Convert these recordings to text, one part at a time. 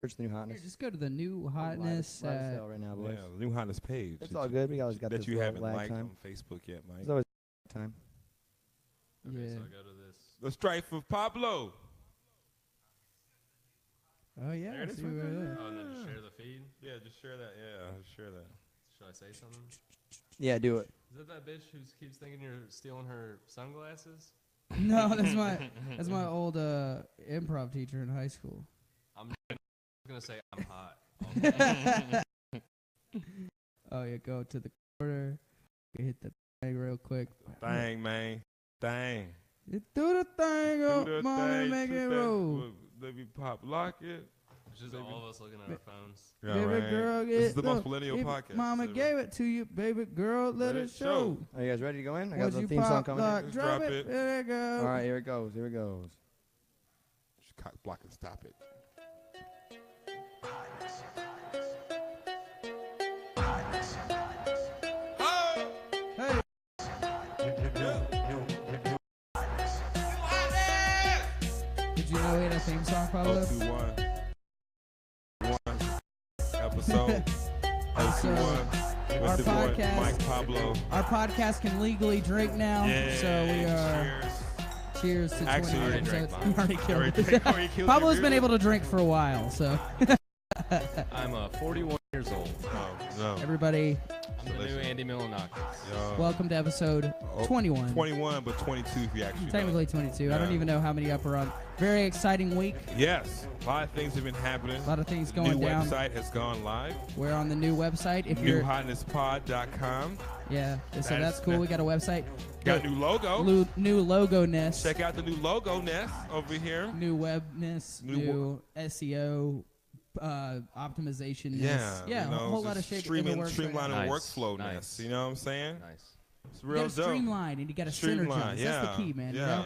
Search the new Here, hotness. just go to the new hotness. Live sale right now, boys. Yeah, the new Hotness page. It's all good. We always got that this you little haven't lag liked time. on Facebook yet, Mike. There's always time. Okay, Yeah. so I go to this. The Strife of Pablo. Oh yeah. There it is see right what it there. is. Oh, and then just share the feed. Yeah, just share that. Yeah, share that. Should I say something? Yeah, do it. Is that that bitch who keeps thinking you're stealing her sunglasses? No, that's my old improv teacher in high school. I'm gonna say I'm hot. Oh yeah, go to the corner. You hit the thing real quick. Thing, man. Thing. You do the thing, Do oh, the mama, thing, make shoot it that, roll. Let me pop, lock it. It's just all of us looking at our phones. Yeah, Baby right. girl, This is get the most the- millennial if podcast. Mama ever. gave it to you, baby girl, let it show. Are you guys ready to go in? I got Once the you theme song pop, coming lock, Just drop drop it. it. There it in. goes. All right, here it goes. Here it goes. Just cock block and stop it. Hey, did you know we had a theme song, Pablo? 021. Episode. 021. Our With the boy, podcast- Mike Pablo. Our podcast can legally drink now, so we are. Cheers. Cheers to Actually, 20 already episodes. drank mine. Already killed Already it. killed Pablo's your been beer. able to drink for a while, so I'm 41 years old. No. everybody, I'm the new Andy Milanakis. Yo. welcome to episode Oh, 21. 21, but 22 if you actually know. Technically 22. I don't Yeah. even know how many up are on. Very exciting week. Yes. A lot of things have been happening. A lot of things The going new down. website has gone live. We're on the new website. If you're, NewHotnessPod.com. yeah, so That that's is- cool. We got a website. Got a new logo. New logo-ness. Check out the new logo nest over here. New webness. New New SEO. Optimization. Yeah. Yeah, you know, a whole lot of just shit in the works right streamlining now. Nice, workflow nice. nest. You know what I'm saying? Nice. It's You real gotta dope. streamline and you gotta Streamline, synergize. yeah. That's the key, man. Yeah. You know?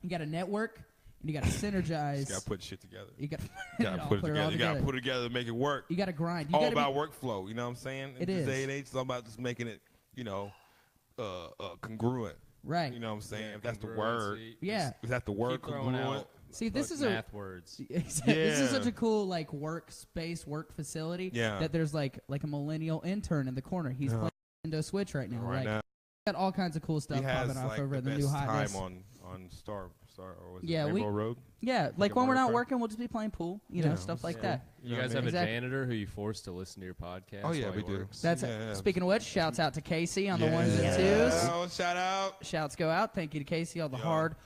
You gotta network and you gotta synergize. Just gotta put shit together. You gotta, You gotta put it all together. You gotta together. put it together to make it work. You gotta grind. You All gotta about workflow. You know what I'm saying? It In is. this day and age, it's all about just making it, you know, congruent. right. You know what I'm saying? Yeah, if that's the congruency. word. Yeah. Is that the word? Keep throwing Congruent. out See, this is math words. This is Yeah. such a cool like workspace, work facility. Yeah. That there's like a millennial intern in the corner. He's Yeah. playing Nintendo Switch right now. Right like, now, got all kinds of cool stuff he has popping off like over the in the best new hotness. time on Star or was Yeah, it we- Rainbow Road? Yeah, like a when we're Mario not Kart. working, we'll just be playing pool. You know, Yeah, stuff like yeah. that. You know guys what I have mean? a Exactly. janitor who you force to listen to your podcast. Oh, yeah, while we he do. works? That's Yeah. speaking of which, shouts out to Casey on the ones and Yeah. twos. Oh, shout out. Shouts go out. Thank you to Casey on the Yeah. hard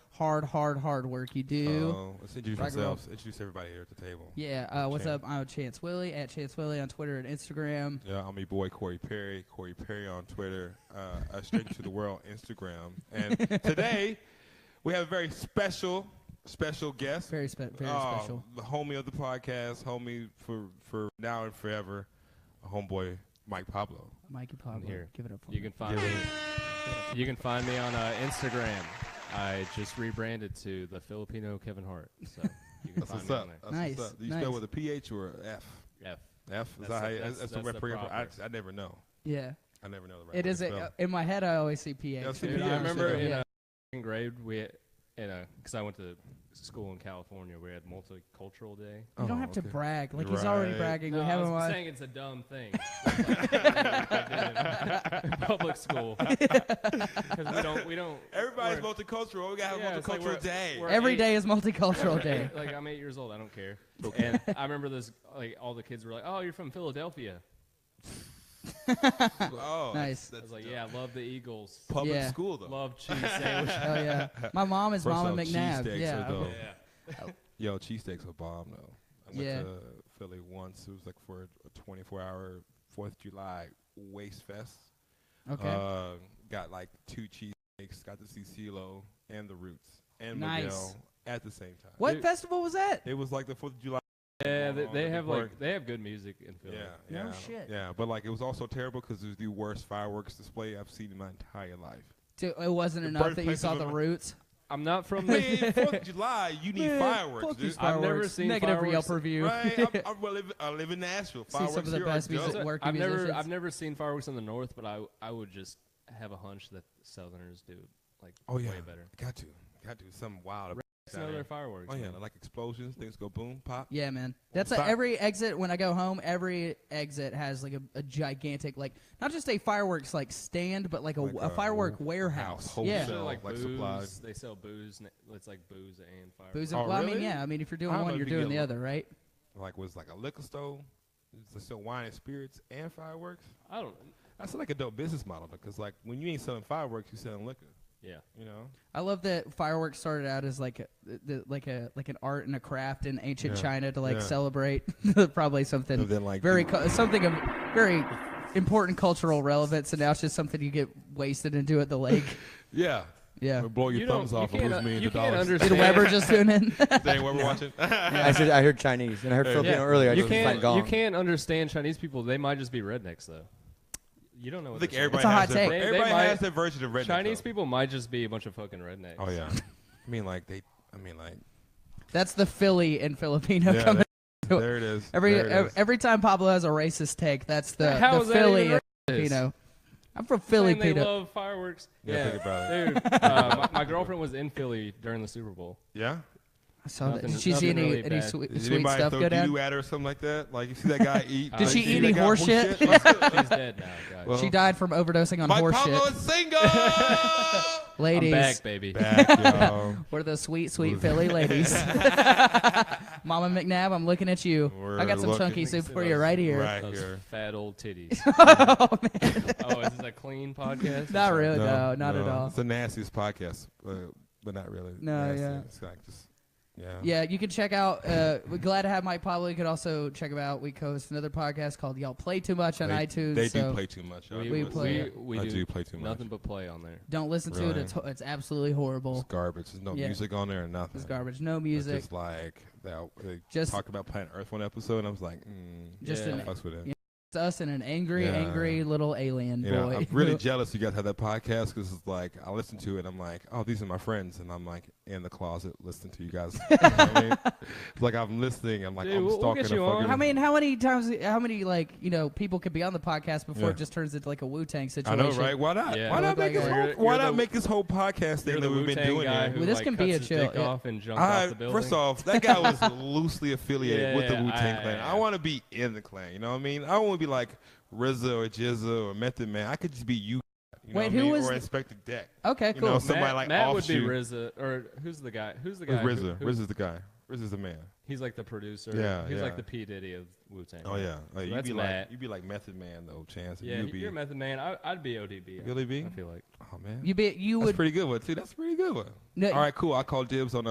work you do. Let's introduce Rock and roll. ourselves. Introduce everybody here at the table. Yeah, what's Champ. up? I'm Chance Willie at Chance Willie on Twitter and Instagram. Yeah, I'm your boy Corey Perry on Twitter, Straight to the World Instagram. And today we have a very special guest. Very special. The homie of the podcast, homie for now and forever, a homeboy Mike Pablo. Mikey Pablo. Here. Give it up for You me. can find me. You can find me on Instagram. I just rebranded to the Filipino Kevin Hart, so you can That's find what's me up. on there. That's Nice, what's up. Do you nice. spell with a PH or a F? F. F? Is That's that how the- you, that's- that's the that's way the proper? proper. I never know. Yeah. I never know the right It way is to spell. in my head. I always see PH. Yeah, I see but PH. I honestly, remember in yeah. second grade because I went to school in California, we had multicultural day. You don't have to okay. brag. Like he's already Right. bragging. No, we I have was him on. saying it's a dumb thing. in public school. 'Cause we don't. Everybody's we're- multicultural. We gotta Yeah, have it's like multicultural day. we're Every eight- day is multicultural day. Like I'm 8 years old. I don't care. And I remember this. Like all the kids were like, "Oh, you're from Philadelphia." Oh, Nice. I was like, "Yeah, I love the Eagles. public Yeah. school though. Love cheese sandwich." Oh yeah. My mom is First Mama off, McNabb. cheesesteaks Yeah. are dope. Yeah. Yo, cheesesteaks are bomb though. I went Yeah. to Philly once. It was like for a 24-hour 4th of July waste fest. Okay. Got like 2 cheesesteaks. Got to see CeeLo and the Roots and Nice. Miguel at the same time. What Dude. festival was that? It was like the 4th of July. Yeah, going on they at have the like park. they have good music in Philly. Yeah, No yeah, shit. yeah. But like it was also terrible because it was the worst fireworks display I've seen in my entire life. It wasn't The enough that you birthplace saw of the a- roots. I'm not from I the. mean, 4th of July, you need Yeah, fireworks, fuck dude. these I've never fireworks. seen Negative fireworks. Yelp review. Right? I live in Nashville. See Fireworks some of the here best are music dope. working I've musicians. never seen fireworks in the north, but I would just have a hunch that Southerners do like Oh yeah, way better. got to something wild. down Another there. fireworks. Oh yeah, man. like explosions, things go boom, pop. Yeah, man. That's Stop. every exit when I go home. Every exit has like a gigantic, like not just a fireworks like stand, but like a firework warehouse. wholesale. Yeah, Usually, like like booze. supplies. They sell booze. It's like booze and fireworks. booze. Oh, Well, I mean, really? yeah. I mean, if you're doing I don't one, know you're if you doing get the a- other, right? Like was like a liquor store. They sell wine and spirits and fireworks. I don't. That's like a dope business model because like when you ain't selling fireworks, you selling liquor. Yeah. You know. I love that fireworks started out as like an art and a craft in ancient Yeah. China to like Yeah. celebrate probably something And then like something of very important cultural relevance, and now it's just something you get wasted and do at the lake. yeah. Yeah. Or blow your You don't- thumbs off you and lose can't- millions you of can't dollars. understand. Did Weber just tune in? Dang, what we're watching. I heard Chinese, and I heard Filipino earlier. I You just find can't. gong. You can't understand Chinese people. They might just be rednecks though. You don't know I what think they're saying. everybody It's a hot has their, take. They everybody might- has their version of redneck. Chinese though. people might just be a bunch of fucking rednecks. Oh yeah. I mean like That's the Philly and Filipino yeah, coming. there it is. Every There it is. every time Pablo has a racist take, that's the How is that Philly even and racist? Filipino. I'm from Saying they Filipino. love fireworks. Yeah, think about it. Dude, my girlfriend was in Philly during the Super Bowl. Yeah. I saw that. Nothing- Did she see nothing really any bad. sweet, Did sweet anybody stuff throw go down? doo at her or something like that? Like you see that guy eat? Did she you see eat that any guy horse shit? She's dead now, guys. Well, She died from overdosing on Mike horse Pablo shit. is single. Ladies, I'm back, baby. Back, y'all. we're the sweet, sweet Philly ladies. Mama McNabb, I'm looking at you. We're I got some looking- chunky soup for you right here. Right Those here. fat old titties. Oh, man. Oh, is this a clean podcast? Not really, no, not at all. It's the nastiest podcast, but not really. No, nasty. yeah. It's like just, yeah. Yeah, you can check out. We're glad to have Mike Pablo. You can also check him out. We co-host another podcast called Yall Play Too Much on iTunes. They so do play too much. y'all. We play- I do play too much. Nothing but play on there. Don't listen to it. Really? It's absolutely horrible. It's garbage. There's no Yeah. music on there or nothing. It's garbage. No It's music. just like that. They Just- talked about Planet Earth one episode, and I was like, Just Yeah. an, fucks with it. yeah. It's us and an angry, Yeah. angry little alien You know, boy. I'm really jealous you guys have that podcast because it's like I listen to it. I'm like, oh, these are my friends, and I'm like in the closet listening to you guys. You know what I mean? It's like I'm listening. I'm like, Dude, I'm we'll stalking get a you on. fucking. How many like people could be on the podcast before Yeah. it just turns into like a Wu-Tang I situation? know, right? Why not? Yeah. Why not Look make this like whole? you're Why not the- make this whole podcast thing You're that the we've been Wu-Tang doing guy here? who Well, this like, can cuts be a his chill, dick yeah. off and jumped off the building. First off, that guy was loosely affiliated Yeah, with the yeah, Wu-Tang Clan. yeah. I want to be in the clan. You know what I mean? I don't want to be like RZA or Jizza or Method Man. I could just be you. You know Wait, what I who mean? was Or the- Inspector Deck. Okay, You cool. know, somebody like Matt would be offshoot. RZA, or who's the guy? Who's the Who's guy? RZA? who- RZA's the guy. RZA's the man. He's like the producer. Yeah, he's yeah. like the P Diddy of Wu-Tang. Oh yeah. Like, that's Matt. you'd be like Method Man though, Chance. Yeah, You'd be you're Method Man. I'd be ODB. Really be? I feel like. Oh man. you That's would. pretty good one too. That's a pretty good one. No, All right, cool. I call dibs on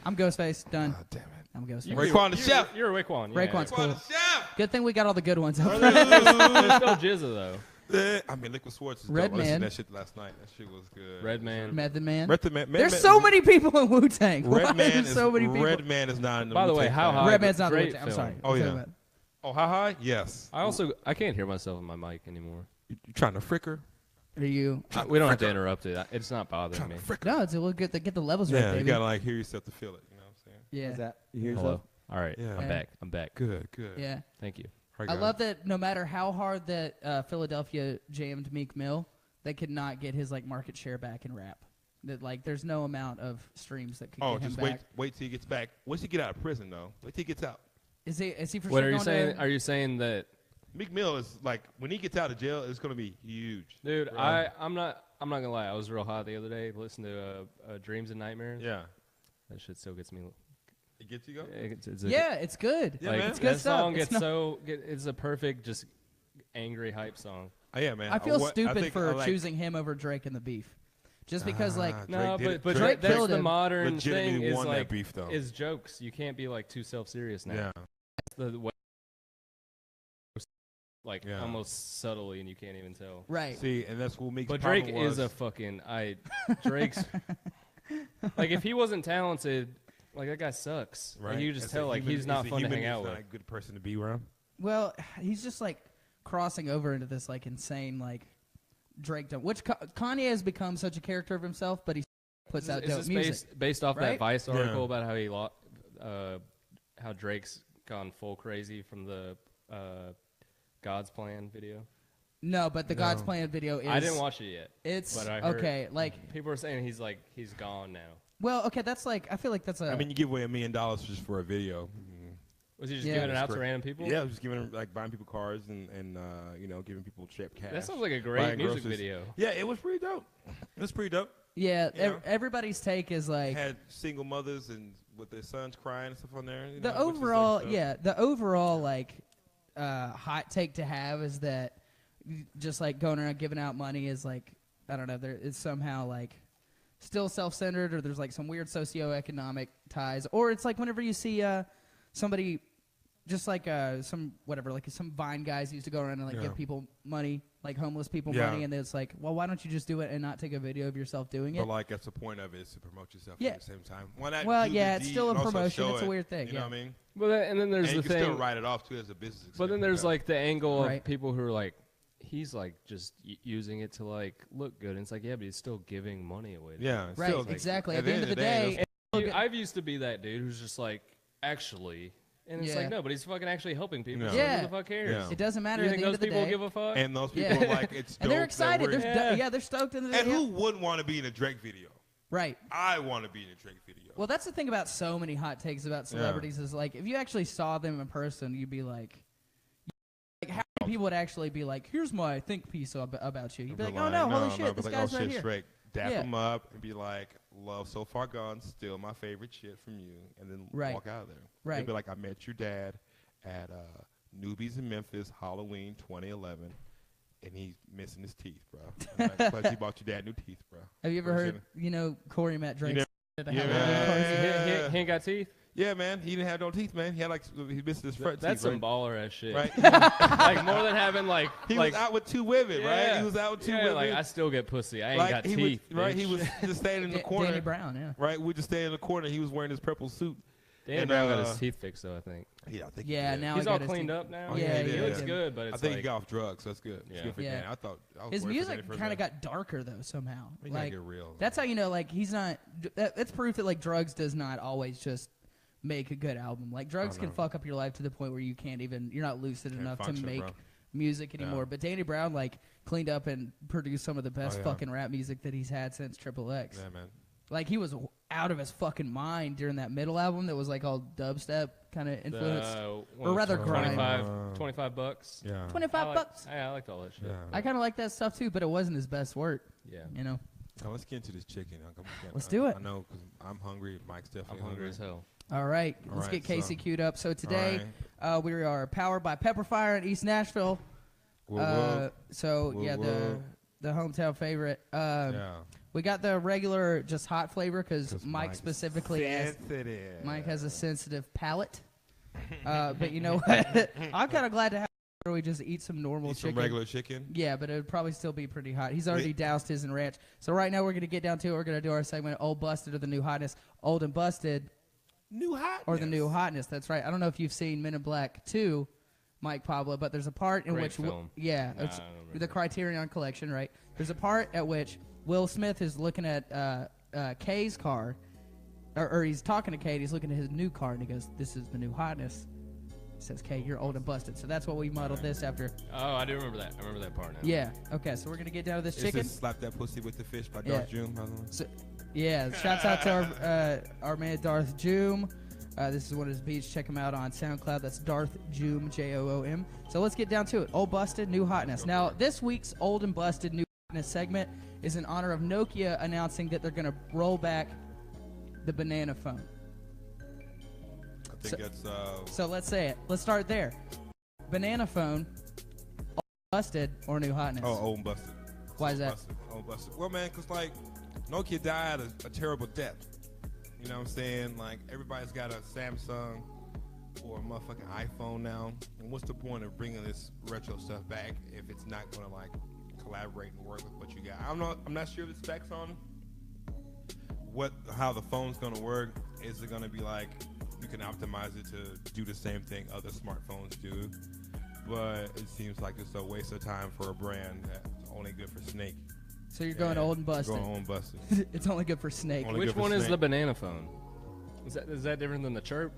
I'm Ghostface. Done. damn it. I'm Ghostface. You- Raekwon the you're- chef. You're Raekwon. Yeah. Raekwon's Raekwon cool. the chef. Good thing we got all the good ones. There's still Jizza though. I mean, Liquid Swords is Red dope. I listened Man. to that shit last night. That shit was good. Red Man. Method Man. Method Man. There's so many people in Wu-Tang. Why Red Man there's is so many people? Red Man is not in the By the way, Wu-Tang how Clan. high? Red Man's not the Great Wu-Tang. I'm film. sorry. Oh, I'm yeah. talking about- Oh, how high? Yes. I can't hear myself in my mic anymore. You trying to fricker? Are you? We don't have to interrupt it. It's not bothering me. No, it's a little good to get the levels right, Yeah, you baby. gotta like hear yourself to feel it. You know what I'm saying? Yeah. Is that you hear Hello. yourself? All right. Yeah. I'm Yeah. back. I'm back. Good, good. Yeah. Thank you. Right, I guys. love that no matter how hard that Philadelphia jammed Meek Mill, they could not get his like market share back in rap. That like there's no amount of streams that could Oh, get him just back. wait till he gets back. Once he get out of prison, though, wait till he gets out. Is he for What sure are you going saying? to- Are you saying that, Meek Mill is like when he gets out of jail, it's gonna be huge. dude? Right. I'm not gonna lie. I was real hot the other day. Listening to Dreams and Nightmares. Yeah. That shit still gets me. It gets you go. It's Yeah, it's good. Yeah, like, man. It's good that stuff. song It's gets not- it's a perfect just angry hype song. Oh, yeah, man. I feel What- stupid think for I like- choosing him over Drake in the beef, just because like Drake No, did it. but Drake that's killed the him. modern thing legitimately is won like that beef though. is jokes. You can't be like too self-serious now. Yeah. That's the way, like Yeah. almost subtly, and you can't even tell. right. See, and that's what Meek's But problem Drake was. is a fucking Drake's like if he wasn't talented, like that guy sucks. right. Like, you just As a tell like human- he's not as a fun to human, hang out he's with. not a good person to be around. Well, he's just like crossing over into this like insane like Drake, which Kanye has become such a character of himself, but he puts out Is dope this music. based off right? that Vice article Yeah. about how Drake's gone full crazy from the God's Plan video? No, but the God's No. Plan video is. I didn't watch it yet. It's but I heard- okay. Like People are saying he's gone now. Well, okay, that's like I feel like that's a. I mean, you give away $1 million just for a video. Was he just Yeah. giving it That's out to great. random people? Yeah, just giving like buying people cars and you know, giving people cheap cash. That sounds like a great buying music groceries. video. Yeah, it was pretty dope. It was pretty dope. yeah, you know. everybody's take is like Had single mothers and with their sons crying and stuff on there. You the know, which is overall, like, yeah, the overall like hot take to have is that just like going around giving out money is like I don't know, there is somehow like still self-centered or there's like some weird socioeconomic ties, or it's like whenever you see somebody. Just like some whatever, like some Vine guys used to go around and like give people money, like homeless people money, and it's like, well, why don't you just do it and not take a video of yourself doing it? But like, that's the point of it is to promote yourself Yeah. at the same time. Why not Well, do yeah, the it's deed still a and also promotion. show It's a it, weird thing, You know yeah. what I mean? Well, and then there's And the you can thing. still write it off too as a business. But then expense, there's yeah. like the angle Right. of people who are like, he's like just using it to like look good. And it's like, yeah, but he's still giving money away. Yeah, Right, still, like, exactly. At the end of the day, I've used to be that dude who's just like, actually. And it's Yeah. like, no, but he's fucking actually helping people. Yeah. So Yeah. who the fuck cares? Yeah. it doesn't matter You at think the end those of the people day. give a fuck? And those people Yeah. are like, it's dope. And they're that excited. we're- They're stoked. And who wouldn't want to be in a Drake video? Right. I want to be in a Drake video. Well, that's the thing about so many hot takes about celebrities is like if you actually saw them in person, you'd be like how many people would actually be like, "Here's my think piece about you." You'd be like, "Oh no, holy shit, this like, guy's oh, right shit, here." Drake. Dap Yeah. him up and be like, "Love so far gone, still my favorite shit from you," and then Right. walk out of there. Right. They'd be like, "I met your dad at Newbies in Memphis, Halloween 2011, and he's missing his teeth, bro. I'm like, plus he bought your dad new teeth, bro." Have you ever Or heard, Corey met Drake? never- at the Yeah. Halloween party? He ain't got teeth? Yeah, man, he didn't have no teeth, man. He had like he missed his front That's teeth. some baller ass shit. Right? Like more than having like He was out with 2 women, right? He was out with 2 women. Like I still get pussy. I ain't Like, got he teeth. was, right? bitch. He was just standing in the corner. Danny Brown, yeah. Right? We just staying in the corner. He was wearing his purple suit. Danny and, Brown got his teeth fixed though, I think. Yeah, I think Yeah, he did. now He's he all got his cleaned teeth. up now. Oh, yeah, he he did. looks good, but it's I think like he got off drugs, so that's good. It's Yeah. good for Yeah. Dan. I thought I was His worried for music Danny for a kind of minute. got darker though somehow. We gotta Like get real. that's how you know like he's not. That's proof that like drugs does not always just make a good album. Like drugs can fuck up your life to the point where you can't even. You're not lucid enough function, to make bro. music anymore. Yeah. But Danny Brown like cleaned up and produced some of the best yeah. fucking rap music that he's had since Triple X. Yeah, man. Like he was out of his fucking mind during that middle album that was like all dubstep kind of influenced. what Or was rather it, grime. 25 bucks. Yeah. 25 bucks. I liked all that shit. Yeah. I kind of like that stuff too, but it wasn't his best work. Yeah. You know. So let's get into this chicken. Let's do it. I know because I'm hungry. Mike's I'm definitely hungry as hell. All right, All let's right, get Casey so- queued up. So today we are powered by Pepperfire in East Nashville. Whoa, whoa. So Whoa, yeah, whoa. the hometown favorite. Yeah. We got the regular just hot flavor because 'Cause Mike Mike's specifically asked. sensitive. Mike has a sensitive palate. But you know what? I'm kind of glad to have where we just eat some normal Eat chicken. some regular chicken. Yeah, but it would probably still be pretty hot. He's already doused his in ranch. So right now we're going to get down to it. We're going to do our segment, Old Busted or the New Hotness. Old and Busted New hot. or the New Hotness. That's right. I don't know if you've seen Men in Black 2, Mike Pablo, but there's a part in Great which... film. Yeah, Nah, it's I don't remember. the Criterion Collection, right? There's a part at which Will Smith is looking at Kay's car, or he's talking to Kay, and he's looking at his new car, and he goes, "This is the New Hotness." He says, "Kay, you're old and busted." So that's what we muddled this after. Oh, I do remember that. I remember that part now. Yeah. Okay, so we're going to get down to this chicken. This is Slap That Pussy with the Fish by Yeah. Darth June, by the way. So, yeah, shouts out to our man Darth Joom. This is one of his beats. Check him out on SoundCloud. That's Darth Joom, Joom. So let's get down to it. Old Busted, New Hotness. Now, this week's Old and Busted, New Hotness segment is in honor of Nokia announcing that they're going to roll back the banana phone. I think that's So let's say it. Let's start there. Banana phone, Old Busted, or New Hotness? old and busted. Why is that? Busted. Old busted. Well, man, because like Nokia died a terrible death. You know what I'm saying? Like everybody's got a Samsung or a motherfucking iPhone now. And what's the point of bringing this retro stuff back if it's not gonna like collaborate and work with what you got? I'm not sure the specs on how the phone's gonna work. Is it gonna be like you can optimize it to do the same thing other smartphones do? But it seems like it's a waste of time for a brand that's only good for Snake. So you're going old and busted. Going old and busted. It's only good for Snake. Only Which good for one is Snake. the banana phone? Is that different than the chirp?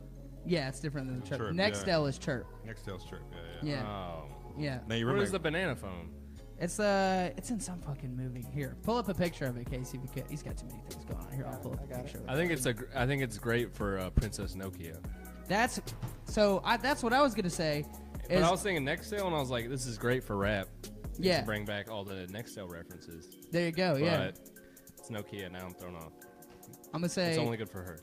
Yeah, it's different than the Chirp. Chirp, Nextel is Chirp. Nextel's Chirp. Yeah. Yeah. Oh. Yeah. Now you What remember is the banana phone? It's in some fucking movie. Here, pull up a picture of it, Casey. He's got too many things going on. Here, I'll pull up a picture of it. I think it's great for Princess Nokia. That's what I was gonna say. But I was thinking Nextel, and I was like, this is great for rap. Yeah. To bring back all the Nextel references. There you go. Yeah. But it's Nokia now. I'm thrown off. I'm gonna say it's only good for her.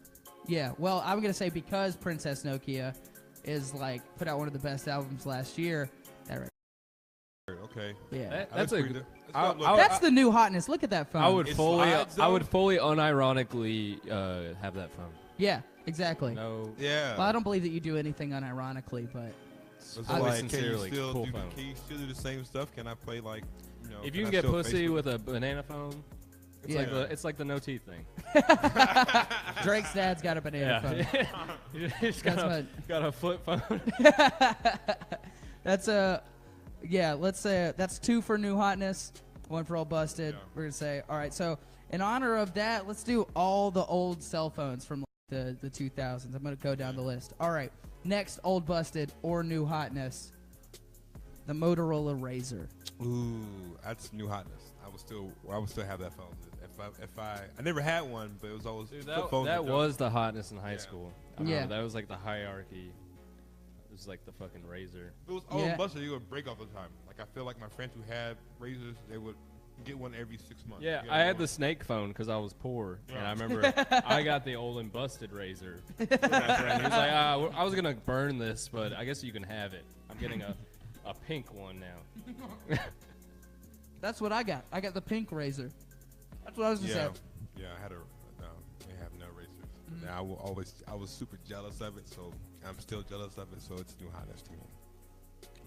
Yeah. Well, I'm gonna say because Princess Nokia is like put out one of the best albums last year. That record. Okay. Yeah. That's that's the new hotness. Look at that phone. I would fully unironically have that phone. Yeah. Exactly. No. Yeah. Well, I don't believe that you do anything unironically, but. Sincerely, can cool you phone. still do the same stuff? Can I play like, if you can get pussy with a banana phone, it's like the no teeth thing. Drake's dad's got a banana phone. He's got a flip phone. That's let's say that's 2 for new hotness, 1 for old busted. Yeah. We're gonna say, all right. So in honor of that, let's do all the old cell phones from the 2000s. I'm gonna go down the list. All right. Next, old busted or new hotness, the Motorola Razr. Ooh, that's new hotness. I would still have that phone. If I never had one, but it was always that was the hotness in high school. Yeah, that was like the hierarchy. It was like the fucking Razr. It was old busted. You would break all the time. Like I feel like my friends who had Razrs, they would get one every 6 months. Yeah, I had the snake phone because I was poor, and I remember I got the old and busted Razr. He was like, I was gonna burn this, but I guess you can have it. I'm getting a pink one now. That's what I got. I got the pink Razr. That's what I was gonna say. Yeah, I had they have no Razrs. Mm-hmm. I was super jealous of it, so I'm still jealous of it. So it's new hotness to me.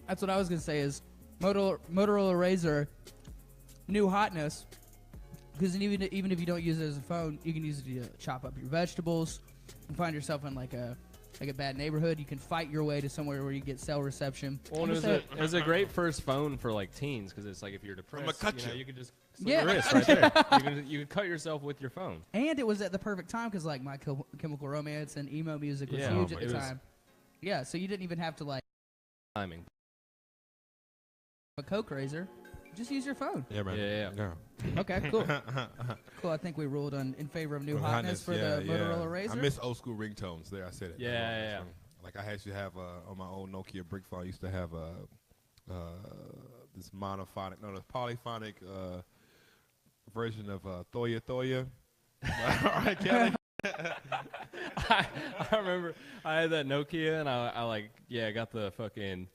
That's what I was gonna say is Motorola Razr. New hotness, because even if you don't use it as a phone, you can use it to chop up your vegetables. You find yourself in like a bad neighborhood, you can fight your way to somewhere where you get cell reception. Well, it was a great first phone for like teens because it's like if you're depressed, you could just slit your wrist right there. You could cut yourself with your phone. And it was at the perfect time because like My Chemical Romance and emo music was huge at the time. Yeah, so you didn't even have to like timing. A Coke Razr. Just use your phone. Yeah, man. Yeah. Okay, cool. Cool. I think we ruled in favor of new hotness for the Motorola Razr. I miss old school ringtones. There, I said it. Yeah. Like I actually have on my old Nokia brick phone. I used to have this polyphonic version of Thoya Thoya. I remember I had that Nokia and I got the fucking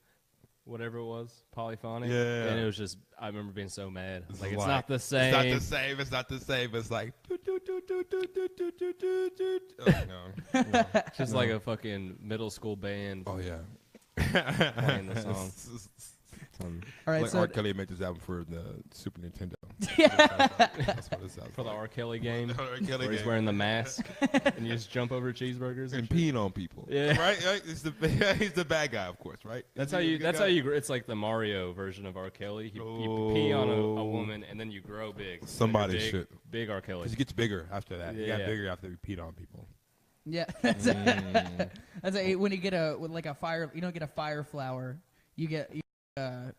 whatever it was, polyphonic. Yeah. And it was just, I remember being so mad. It's not the same. It's not the same. It's like, just like a fucking middle school band. Oh, yeah. Playing the song. All right, like R. Kelly made this album for the Super Nintendo. That's what it sounds for the R. Kelly game, where he's wearing the mask and you just jump over cheeseburgers and peeing on people. Yeah, right. He's the bad guy, of course, right? That's how you. It's like the Mario version of R. Kelly. You pee on a woman and then you grow big. Somebody should big R. Kelly. Because he gets bigger after that. He got bigger after he peed on people. Yeah, that's when you get a fire. You don't get a fire flower. You get a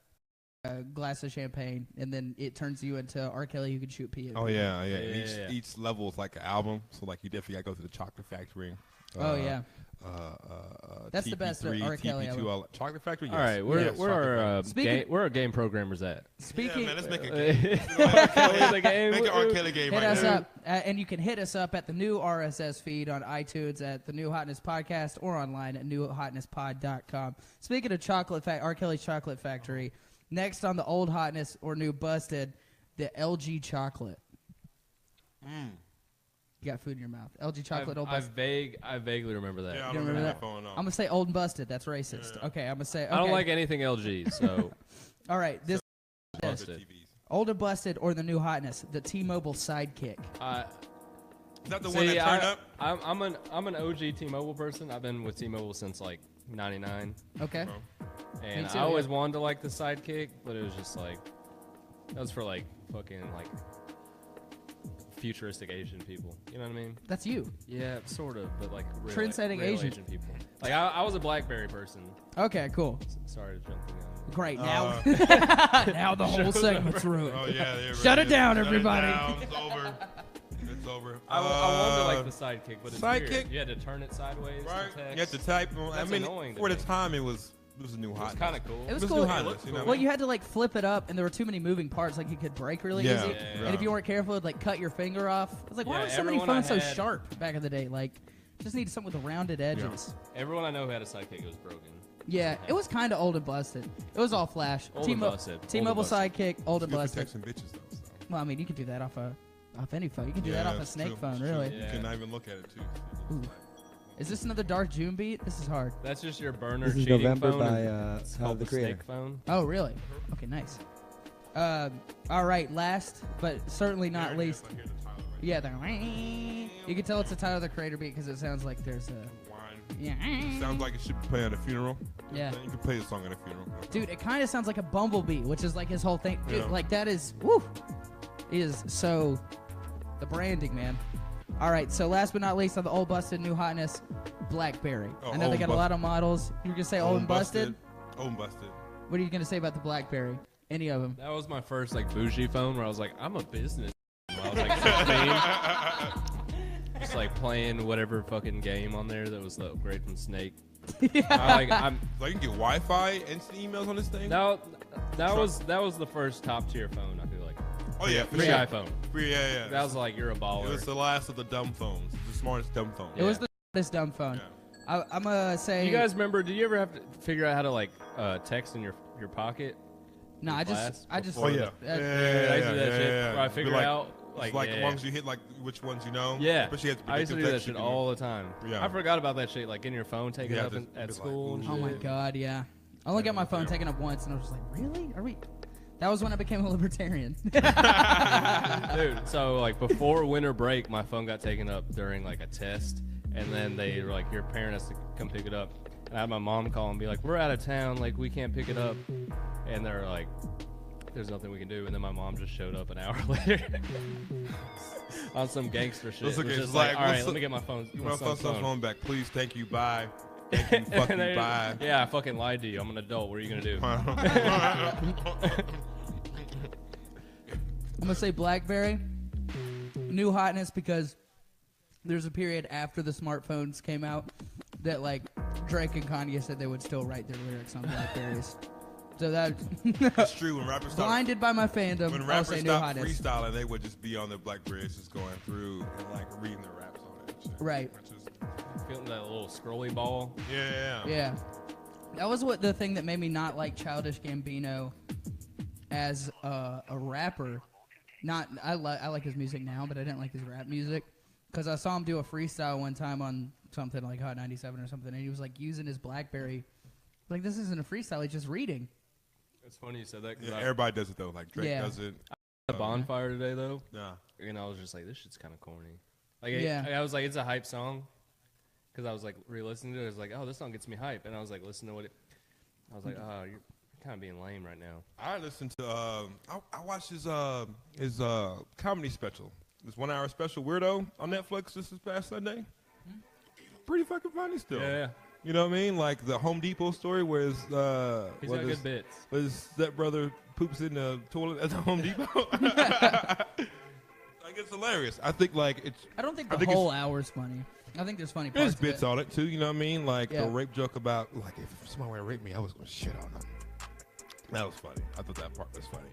glass of champagne, and then it turns you into R. Kelly who can shoot pee. Oh yeah. Each level is like an album, so like you definitely gotta go to the chocolate factory. That's the best R. Kelly album. Chocolate Factory. Yes. All right, where are game programmers at? Speaking, man, let's make a game. Make an R. Kelly game hit right us now. up, and you can hit us up at the new RSS feed on iTunes at the New Hotness Podcast or online at newhotnesspod.com. Speaking of R. Kelly's Chocolate Factory, next on the old hotness or new busted, the LG chocolate. You got food in your mouth. LG chocolate, old busted. I vaguely remember that. Yeah, you remember that? I'm gonna say old and busted. That's racist. Yeah. Okay, I'm gonna say. Okay. I don't like anything LG. So. All right, this old and busted or the new hotness, the T-Mobile Sidekick. Is that the one that turned up? I'm an OG T-Mobile person. I've been with T-Mobile since like '99. Okay. And I always wanted to like the Sidekick, but it was just like that was for like fucking like futuristic Asian people. You know what I mean? That's you. Yeah, sort of, but like real, trend-setting real Asian people. Like I was a BlackBerry person. Okay, cool. Started jumping on. Great, now now the whole segment's ruined. Oh yeah, Shut it down, everybody. It's over. It's over. I wanted like the sidekick, but it's sidekick? weird. You had to turn it sideways. Right. To text. You had to type. That's annoying to for the me. time, it was a new hotness. It's kind of cool. It was It was cool. new hotness, you know what I Well, mean? you had to like flip it up, and there were too many moving parts. Like you could break really Yeah. easy, Yeah. and if you weren't careful, it'd like cut your finger off. I was like, why Yeah, were so many everyone I phones so had- sharp back in the day? Like, just needed something with rounded edges. Everyone I know who had a sidekick was broken. Yeah, it was kind of old and busted. It was all flash. Old and busted. T-Mobile Old and sidekick, old and Good for busted. texting bitches though. So. Well, I mean, you could do that off any phone. You can do that off a that's snake true, phone, that's true. really. You Yeah. cannot even look at it too. Ooh. Is this another Dark June beat? This is hard. That's just your burner This is cheating November phone. by It's Tyler, called the Creator. snake phone. Oh, really? Okay, nice. All right, last but certainly not least. I hear the Tyler right Yeah, the you can tell it's a Tyler the Creator beat because it sounds like there's a there. Whine. yeah. Sounds like it should be played at a funeral. Yeah. You can play the song at a funeral. Dude, it kind of sounds like a Bumblebee, which is like his whole thing. Dude, Yeah. like that is woo, is so the branding, man. All right, so last but not least on the old busted new hotness, BlackBerry. Oh, I know they old got a lot of models. You're gonna say old and busted. Old and busted. What are you gonna say about the BlackBerry? Any of them? That was my first like bougie phone where I was like, I'm a business. When I was like 16. Just like playing whatever fucking game on there that was the upgrade from Snake. I'm So you can get Wi-Fi, instant emails on this thing. that was the first top tier phone I feel like. Oh yeah, for Free sure. iPhone. Free, yeah. That was like you're a It baller. was the last of the dumb phones, the smartest dumb phone. It was the this dumb phone. Yeah. I'm gonna say. You guys remember? Did you ever have to figure out how to like text in your pocket? No, in I class just. Oh yeah. that- I used to do that shit where I figure like, out like, as long as you hit like which ones you know. Yeah, But she had to I used to do that shit all the time. Yeah. I forgot about that shit, like getting your phone taken Yeah, up just at be school. like, and Oh my shit. god, yeah. I only got my phone taken up once, and I was just like, really? Are we? That was when I became a libertarian. Dude, so like before winter break, my phone got taken up during like a test, and then they were like, your parent has to come pick it up. And I had my mom call and be like, we're out of town, like we can't pick it up. And they're like, there's nothing we can do. And then my mom just showed up an hour later on some gangster shit. That's It was okay. just It's like, like, all right, what's let me get my phone. My son's phone back, please. Thank you. Bye. Thank you. Fuck you. And they- Bye. Yeah, I fucking lied to you. I'm an adult. What are you gonna do? I'm gonna say BlackBerry, new hotness because there's a period after the smartphones came out that like Drake and Kanye said they would still write their lyrics on BlackBerries. So that It's true. When rappers stop, blinded by my fandom, when I'll rappers say new stop hotness. freestyling, they would just be on their BlackBerries, just going through and like reading their raps on it. And shit. Right. Which is, Feeling that little scrolly ball. yeah. Yeah, that was what the thing that made me not like Childish Gambino as a rapper. Not I like his music now, but I didn't like his rap music because I saw him do a freestyle one time on something like Hot 97 or something, and he was like using his BlackBerry. Like this isn't a freestyle; he's just reading. It's funny you said that. 'Cause Yeah, I everybody does it though. Like Drake Yeah. does it. had a bonfire today though, Yeah. and I was just like, this shit's kind of corny. Like, Yeah. I was like, it's a hype song, because I was like re-listening to it. I was like, oh, this song gets me hype, and I was like, listen to what it. I was like, oh, you're kind of being lame right now. I listened to. I watched his comedy special. This 1 hour special, Weirdo, on Netflix this past Sunday. Pretty fucking funny still. Yeah. You know what I mean? Like the Home Depot story where his He's got good bits. his stepbrother poops in the toilet at the Home Depot. Like it's hilarious. I think like it's. I don't think I the think whole hour's funny. I think there's funny parts. There's of bits it. on it too. You know what I mean? Like Yeah. the rape joke about like if somebody were to rape me, I was gonna shit on them. That was funny. I thought that part was funny.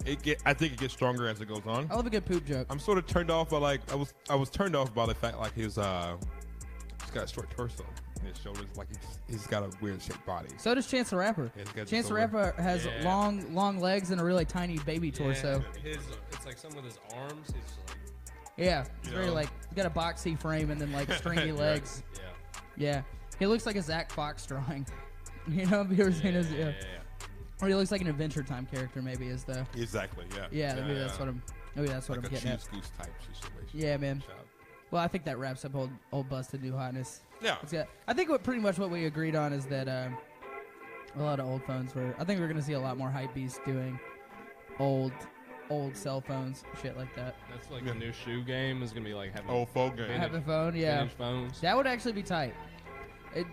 I think it gets stronger as it goes on. I love a good poop joke. I'm sort of turned off by like I was turned off by the fact like he's got a short torso and his shoulders like he's got a weird shaped body. So does Chance the Rapper. Yeah, he's got Chance this the over- Rapper has Yeah. long legs and a really tiny baby torso. Yeah, it's like some with his arms. He's like, Yeah, it's You very know? like he's got a boxy frame and then like stringy Right. legs. yeah. Yeah, he looks like a Zach Fox drawing. You know, have you ever seen his? Yeah. Or he looks like an Adventure Time character, maybe is the. Exactly. Yeah. Yeah, maybe that's what I'm. Maybe that's what like I'm a getting Chiefs at. Goose type situation. Yeah, man. Shot. Well, I think that wraps up old busted new hotness. Yeah. I think pretty much what we agreed on is that a lot of old phones were. I think we're gonna see a lot more hype beasts doing old cell phones, shit like that. That's like the new shoe game is gonna be like having Old folk game. Vintage- Have a phone, yeah. vintage phones. That would actually be tight.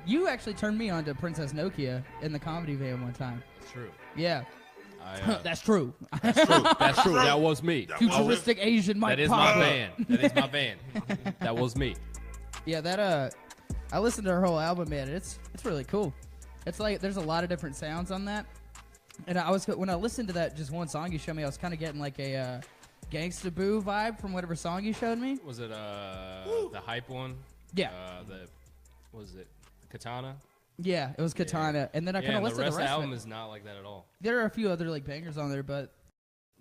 You actually turned me on to Princess Nokia in the comedy van one time. That's true. Yeah. That's true. That's true. That's true. That was me. Futuristic Asian Mike That is Pablo. my van. That is my van. That was me. Yeah, that I listened to her whole album, man. It's really cool. It's like there's a lot of different sounds on that. And when I listened to that just one song you showed me, I was kind of getting like a Gangsta Boo vibe from whatever song you showed me. Was it the hype one? Yeah. Was it Katana? Yeah, it was Katana. And then I kind of listened to the the rest album of it. is not like that at all. There are a few other like bangers on there, but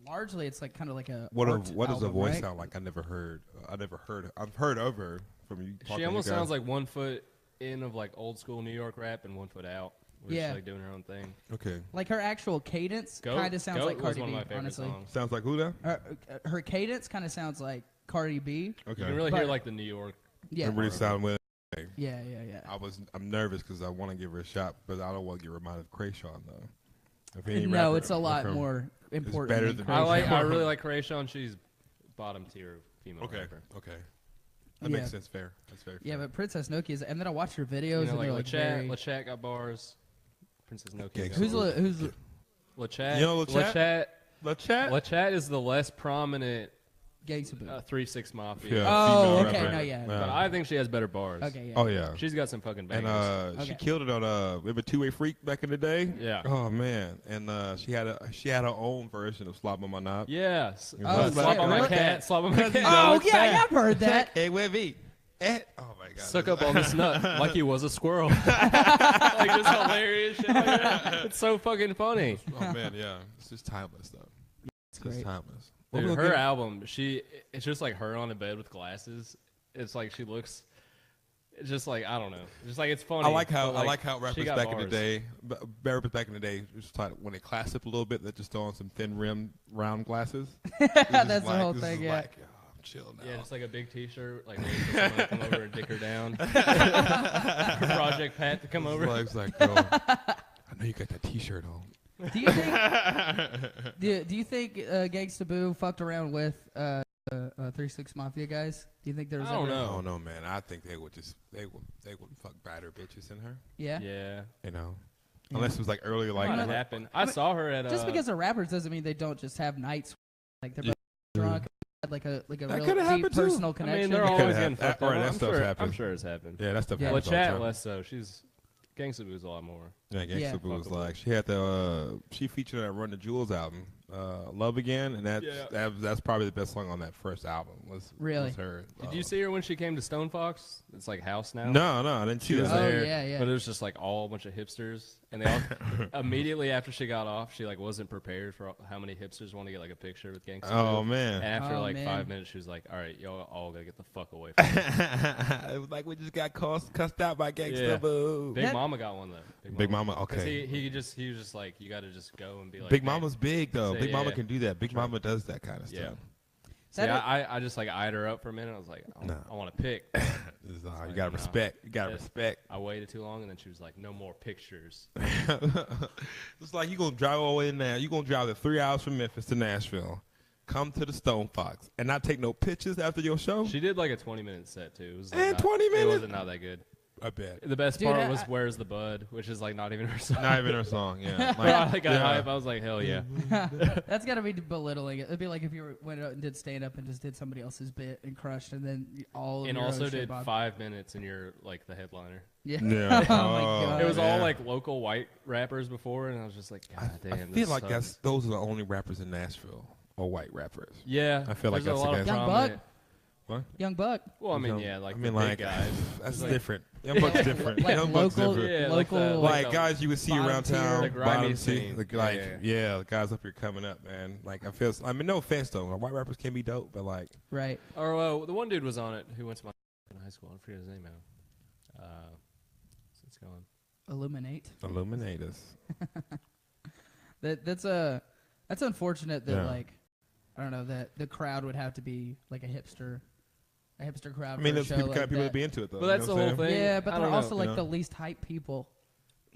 largely it's like kind of like a What art does the album, voice right? sound like? I've heard I've heard of her from you. She almost sounds like 1 foot in of like old school New York rap and 1 foot out. Where Yeah. she's like doing her own thing. Okay. Like her actual cadence kind of sounds Goat like was Cardi one B, of my favorite honestly. songs. Sounds like who now? Her cadence kind of sounds like Cardi B. Okay. You can really But- hear like the New York. Yeah. Everybody sound with. Yeah. I'm nervous because I want to give her a shot, but I don't want to get reminded of Krayshawn though. If any No, rapper it's a lot from- more important. better than than Krayshawn. I really like Krayshawn. She's bottom tier female Okay. rapper. Okay. That Yeah. makes sense. Fair. That's very fair. Yeah, but Princess Nokia's, and then I watched her videos, You know, and like they're like very. Lachat got bars. Princess Nokia. Gangsta. got Who's bars. who's You Lachat? know Lachat? Lachat? Lachat is the less prominent Gangsta Boo? 3-6 Mafia. Yeah, Oh, female okay, rapper. no, yeah. But I think she has better bars. Okay, yeah. Oh yeah. She's got some fucking And bangers. she Okay. killed it on remember Two-Way Freak back in the day? Yeah. Oh man. And she had her own version of Slop on My Knob. Yes. Oh, Slap shit, on my really? cat. Slap on my cat. Oh yeah, I've heard that. Hey, where me? Oh my god. Suck up on this nut like he was a squirrel. Like just hilarious shit like that. It's so fucking funny. Oh man, yeah. It's just timeless though. It's just great. timeless. Dude, her album, it's just like her on a bed with glasses. It's like she looks, it's just like, I don't know. Just like it's funny. I like how but, rappers she got back in the bars. day. Rappers back in the day, just like when they class up a little bit, they just throw on some thin rim round glasses. That's the whole thing. Yeah. Like, I'm chill now. Yeah, just like a big T-shirt, like waiting for someone to come over and dick her down. For Project Pat to come over. It's like, girl, I know you got that T-shirt on. Do you think? do you think Gangsta Boo fucked around with 3-6 Mafia guys? Do you think there was? I don't ever- know. Oh no, man. I think they would fuck badder bitches in her. Yeah. Yeah. You know, unless it was like earlier, like Might have happened. I saw her at Just because they're rappers doesn't mean they don't just have nights like they're drunk, like a That real coulda deep happened, too. personal I connection. mean, they're It coulda always happened. getting fucked Or up. that I'm stuff's sure, happened. I'm sure it's happened. yeah, that stuff. Yeah. happens all the Lachat time. less so. Gangsta Boo's a lot more. Yeah, Gangsta Yeah. Boo was Fuckable. like she had she featured on that Run the Jewels album, Love Again, and that's probably the best song on that first album. Really? Was her. Did you see her when she came to Stone Fox? It's like house now. No, I didn't see She was that. Oh, there, yeah. but it was just like all a bunch of hipsters, and they all immediately after she got off, she like wasn't prepared for how many hipsters want to get like a picture with Gangsta. Oh Boo. man. And after Oh, like man. 5 minutes, she was like, "All right, y'all all gotta get the fuck away from me." It was like we just got cussed out by Gangsta Yeah. Boo. Big That- Mama got one though. Big Mama, 'Cause okay. he was just like, you gotta just go and be like. Big hey. Mama's big though. Say, Big Mama yeah. can do that. Big Mama does that kind of Yeah. stuff. See, That I just like eyed her up for a minute. I was like, I want to pick. This is, you like, gotta no. respect. You gotta Yeah. respect. I waited too long, and then she was like, "No more pictures." It's like you gonna drive all the way in there. You gonna drive the 3 hours from Memphis to Nashville, come to the Stone Fox, and not take no pictures after your show. She did like a 20-minute set too. It was like And not- 20 It minutes? wasn't not that good. I bet. The best Dude, part was I- "Where's the Bud," which is like not even her song. Not even her song. Yeah. But I got yeah. hype. I was like, "Hell yeah!" That's gotta be belittling. It'd be like if you went out and did stand up and just did somebody else's bit and crushed, and then all. Of And your also own shit did bombed. 5 minutes, and you're like the headliner. Yeah. Yeah. Oh my god. It was all yeah. like local white rappers before, and I was just like, "God damn!" I this feel like sucks." those are the only rappers in Nashville or white rappers. Yeah, I feel like there's that's a lot the of guy. Young prominent. What? Young Buck. Well, I mean, Young- yeah, like I mean, the like big guys. that's Like- different. Young Buck's different. Like Young Buck's local, different. Yeah, local. like the- Like the guys you would see bottom around tier. town, The grimy bottom scene. tier, like Yeah, yeah. the guys up here coming up, man. Like I mean, no offense though, white rappers can be dope, but like Right. Or the one dude was on it who went to my high school. I forget his name now. It's gone. Illuminate. Illuminators. That's unfortunate that Yeah. like I don't know that the crowd would have to be like a hipster crowd. I mean, for a there's show people, like kind of people that. that be into it though. But you that's know the what whole I'm saying? thing. Yeah, but I they're don't also know, like you the know? least hype people.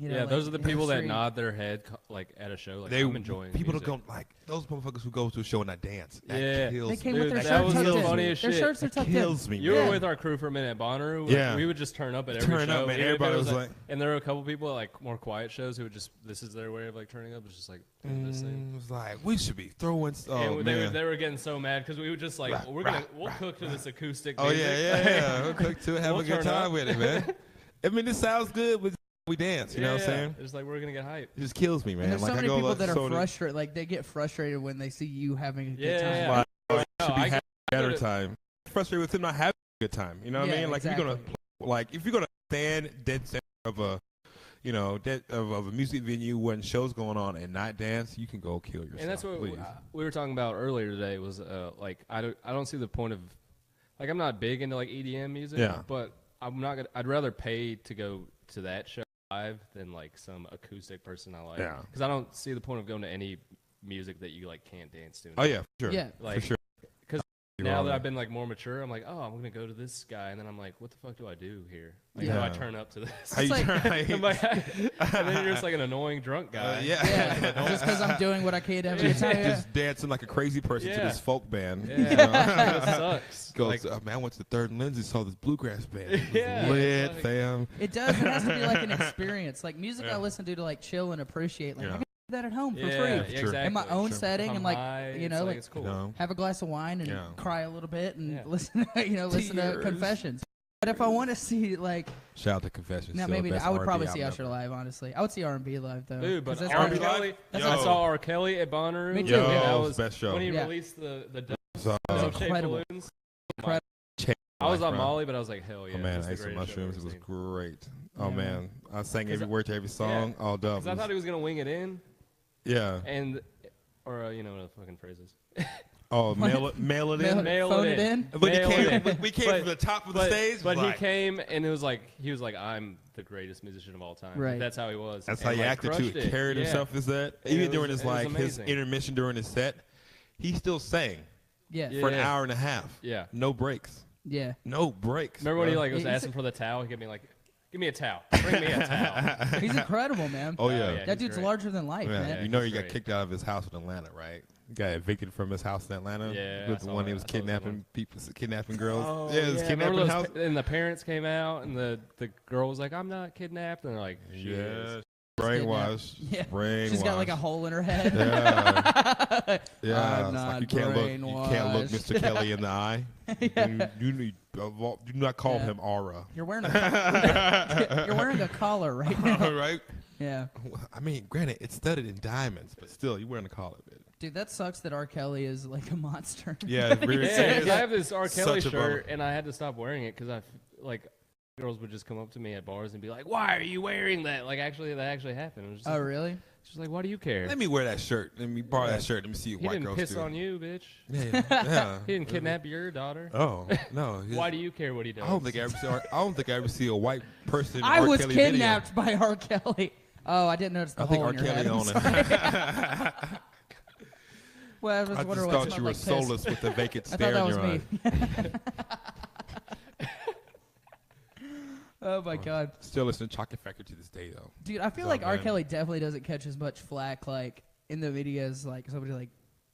You know, Yeah, those are the people that history. nod their head like at a show. Like They I'm enjoying. people music. don't go like those motherfuckers who go to a show and not dance. That Yeah. kills They came me. with their Dude, shirts that was tucked the in. funniest Their shit. shirts are That tucked kills in. me. You man. were with our crew for a minute at Bonnaroo. Like, Yeah. we would just turn up at every Turn show. up, man. even if it Everybody was like- and there were a couple people at like more quiet shows who would just this is their way of like turning up. It's just like doing this thing. It was like we should be throwing. Oh And man. they were getting so mad because we would just like we'll cook to this acoustic. Oh music. yeah. We'll cook to it. Have We'll a good turn time up. with it, man. I mean, this sounds good, but we dance. You know what I'm saying? It's like we're gonna get hyped. It just kills me, man. And there's like so I many go people like, that are so frustrated. Like they get frustrated when they see you having a good Yeah, time. yeah. Like, No, should be I having a better go to- time. Frustrated with him not having a good time. You know what I Yeah, mean? Like if you're gonna exactly. if you're gonna stand dead center of a of a music venue when shows going on and not dance, you can go kill yourself. And that's what please. we were talking about earlier today. Was like I don't see the point of like I'm not big into like EDM music. Yeah. But I'm not gonna. I'd rather pay to go to that show live than like some acoustic person I like. Yeah. Because I don't see the point of going to any music that you like can't dance to. Oh yeah, for sure. Yeah. Like, for sure. Because You're now wrong that there. I've been like more mature, I'm like, oh, I'm gonna go to this guy, and then I'm like, what the fuck do I do here? Like, Yeah. how do I turn up to this? How you like- trying? I'm like, and then you're just like an annoying drunk guy. yeah. Yeah, just because I'm doing what I can to have a good time. Yeah. Just dancing like a crazy person to Yeah. this folk band. Yeah. You know? It sucks. Goes, Like, oh, man, I went to Third and Lindsay, saw this bluegrass band. It was Yeah, lit, like- fam. It does. It has to be like an experience. Like music I Yeah. listen to like chill and appreciate. Like Yeah. I can do that at home for yeah, free. yeah, Sure. exactly. In my own Sure. setting I'm and like high, you it's know like it's cool. You know? have a glass of wine and Yeah. cry a little bit and Yeah. listen listen to Tears. Confessions. But if I want to see like Shout out to Confessions. now still maybe best I would R&B probably see album Usher ever. live. Honestly, I would see R&B live though. Dude, 'cause but that's R&B kinda- live? Kelly, that's Yo. I saw R. Kelly at Bonnaroo. Me too. Yo, Yeah. That was best show. when he Yeah. released the So, shape Incredible. balloons. Incredible. I was on bro. Molly, but I was like, hell yeah. Oh man, this I is ate the some greatest show I've mushrooms. It ever was seen. great. Oh Yeah. man, I sang 'Cause every word to every song. All dub. Because I thought he was gonna wing it in, Yeah. and or you know what the fucking phrase is. Oh, mail it in. Phone it in? But he Mail came. it in. We came But- from the top of the But, stage. but he like, came and it was like he was like, I'm the greatest musician of all time. Right. That's how he was. That's And, how he like, acted crushed too. it. Carried Yeah. himself as that. It Even was- during his it was like his amazing. intermission during his set, he still sang Yeah. for an Yeah. hour and a half. Yeah. No breaks. Yeah. No breaks. Remember when he bro. like was Yeah, he's asking for the towel? He gave me like, give me a towel. Bring me a towel. He's incredible, man. Oh Oh, yeah. yeah. That he's dude's great. larger than life, Yeah, man. you know he's he got great. kicked out of his house in Atlanta, right? He got evicted from his house in Atlanta. Yeah, I with the saw one he that. was I saw that kidnapping one. people, kidnapping girls. Oh, yeah, it was yeah, kidnapping remember house. and the parents came out, and the girl was like, "I'm not kidnapped," and they're like, "She is." Yeah, brainwashed. Yeah. Brainwashed. She's got like a hole in her head. Yeah, yeah. I'm It's not like you can't look brainwashed. Mr. Kelly in the eye. You need, do not call Yeah. him Aura. You're wearing a you're wearing a collar right now. Right? Yeah. I mean, granted, it's studded in diamonds, but still, you're wearing a collar, man. Dude, that sucks that R. Kelly is like a monster. Yeah, it's very Yeah, 'cause yeah. I have this R. Kelly Such a bummer. shirt, and I had to stop wearing it because like girls would just come up to me at bars and be like, "Why are you wearing that?" Like, actually, that actually happened. It was just Oh, like, really? she's like, "Why do you care?" Let me wear that shirt. Let me borrow Yeah. that shirt. Let me see what He white didn't girls piss do. on you, bitch. Yeah, yeah. He didn't kidnap your daughter. Oh no! Why do you care what he does? I don't think I ever see a white person. In I R. was Kelly kidnapped by R. Kelly. Oh, I didn't notice the Video. I think hole R. in your Kelly head. on it. Well, I was I wondering just what thought smelled you were like piss. soulless with the vacant I stare thought in that your was eye. me. Oh my god, Still listen to Chocolate Factory to this day, though. dude! I feel Oh, like R. man. Kelly definitely doesn't catch as much flack like in the videos like somebody like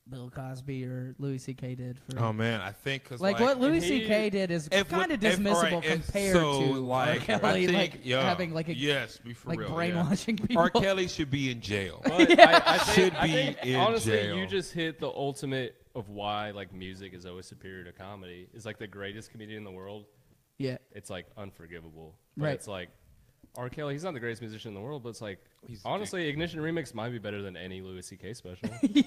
Bill Cosby or Louis C.K. did for. Oh man, I think because like what Louis and he- C.K. did is kind of dismissible alright, if compared so, to like, R. Kelly, I think, like yeah, having like a yes, be for like real, brainwashing yeah. people. R. Kelly should be in jail. But I think, Should I be think, in honestly, jail. you just hit the ultimate of why like music is always superior to comedy. Is like the greatest comedian in the world. Yeah, It's like unforgivable. But Right. it's like R. Kelly. He's not the greatest musician in the world, but it's like He's honestly, Ignition Remix might be better than any Louis C.K. special. It's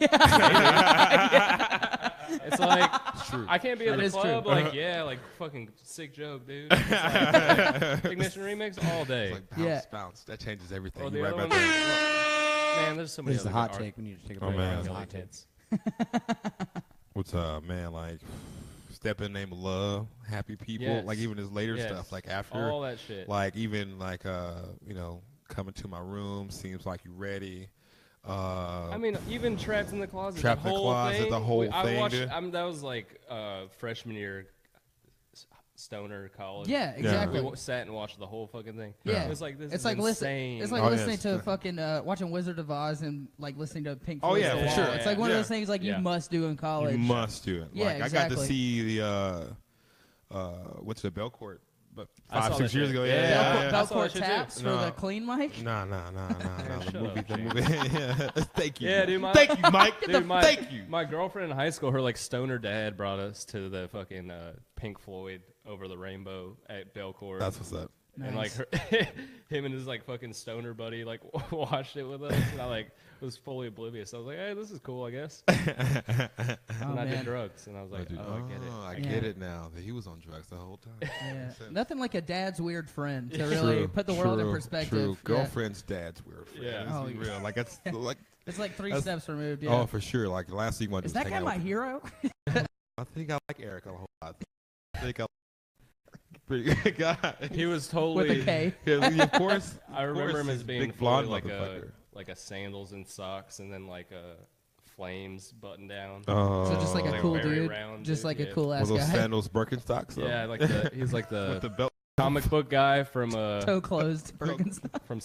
like true. I can't be at That the is club true. like yeah, like fucking sick joke, dude. It's like, Ignition Remix all day. It's like bounce, Yeah. bounce. That changes everything. Or the You're other right one, about that. man, there's so many This is the other hot good take. We need to take a Oh, break. man. This is the R. hot take. hits. What's man like? Step in the Name of Love, Happy People, Yes. like even his later Yes. stuff, like after, All that shit. like even like Coming to My Room, Seems Like You Ready. I mean, even Trapped in the Closet. Trapped the in the whole Closet, thing, the whole I thing, watched, dude. that was like freshman year stoner college. Yeah, exactly. We sat and watched the whole fucking thing. Yeah, it was like this. It's is like insane. It's like listening to fucking watching Wizard of Oz and like listening to Pink Floyd. Oh yeah, for sure. It's like one of those things like you must do in college. You must do it. Yeah, like, exactly. I got to see the went to the Belcourt, but I saw 5-6 years ago. Yeah. Belcourt taps for the clean mic. Nah. The movie. Yeah. Thank you. Yeah, dude. Thank you, Mike. Dude, Thank you. My girlfriend in high school, her like stoner dad brought us to the fucking Pink Floyd Over the Rainbow at Belcourt. That's what's up. And like him and his like fucking stoner buddy like watched it with us, and I like was fully oblivious. I was like, hey, this is cool, I guess. And I did drugs, and I was like, I get it. I get it now. That he was on drugs the whole time. Yeah. Nothing like a dad's weird friend to really put the world in perspective. True. Girlfriend's dad's weird friend. Yeah. Let's be real. Like that's like it's like 3 steps removed. Yeah. Oh, for sure. Like the last thing you want to Is do that guy my hero? I think I like Eric a whole lot. I think I pretty good guy. He was totally with a K. Yeah, of course. I remember him as being big blonde like a sandals and socks, and then like a Flames button down. So just like a Like cool very dude, round just dude, like a yeah. cool ass Those guy. sandals, Birkenstocks. Yeah, like he's like with the belt. comic book guy from Toe closed Birkenstock. from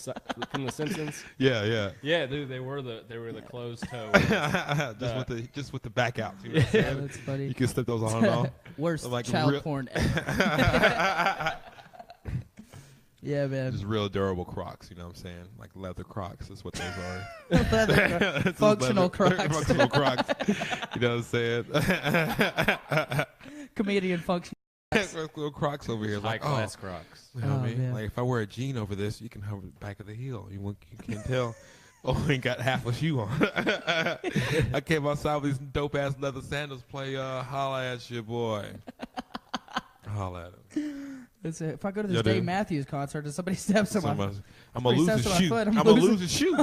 The Simpsons. Yeah. Yeah, dude, they were the closed toe. just with the back out. You know what I'm Yeah, saying? that's funny. You can slip those on and off. Worst Like child porn ever. Yeah, man. Just real durable Crocs, you know what I'm saying? Like leather Crocs is what those are. Leather functional Crocs. Functional Crocs. You know what I'm saying? Comedian function. Little Crocs over here. High Like, class Crocs. You know what I mean? man. Like if I wear a jean over this, you can have the back of the heel. You can't tell. Oh, ain't got half a shoe on. I came outside with these dope ass leather sandals. Play holla at your boy. Holla at him. If I go to this Dave Matthews concert, does somebody steps on my I'm gonna lose his shoe. I'm gonna lose his shoe.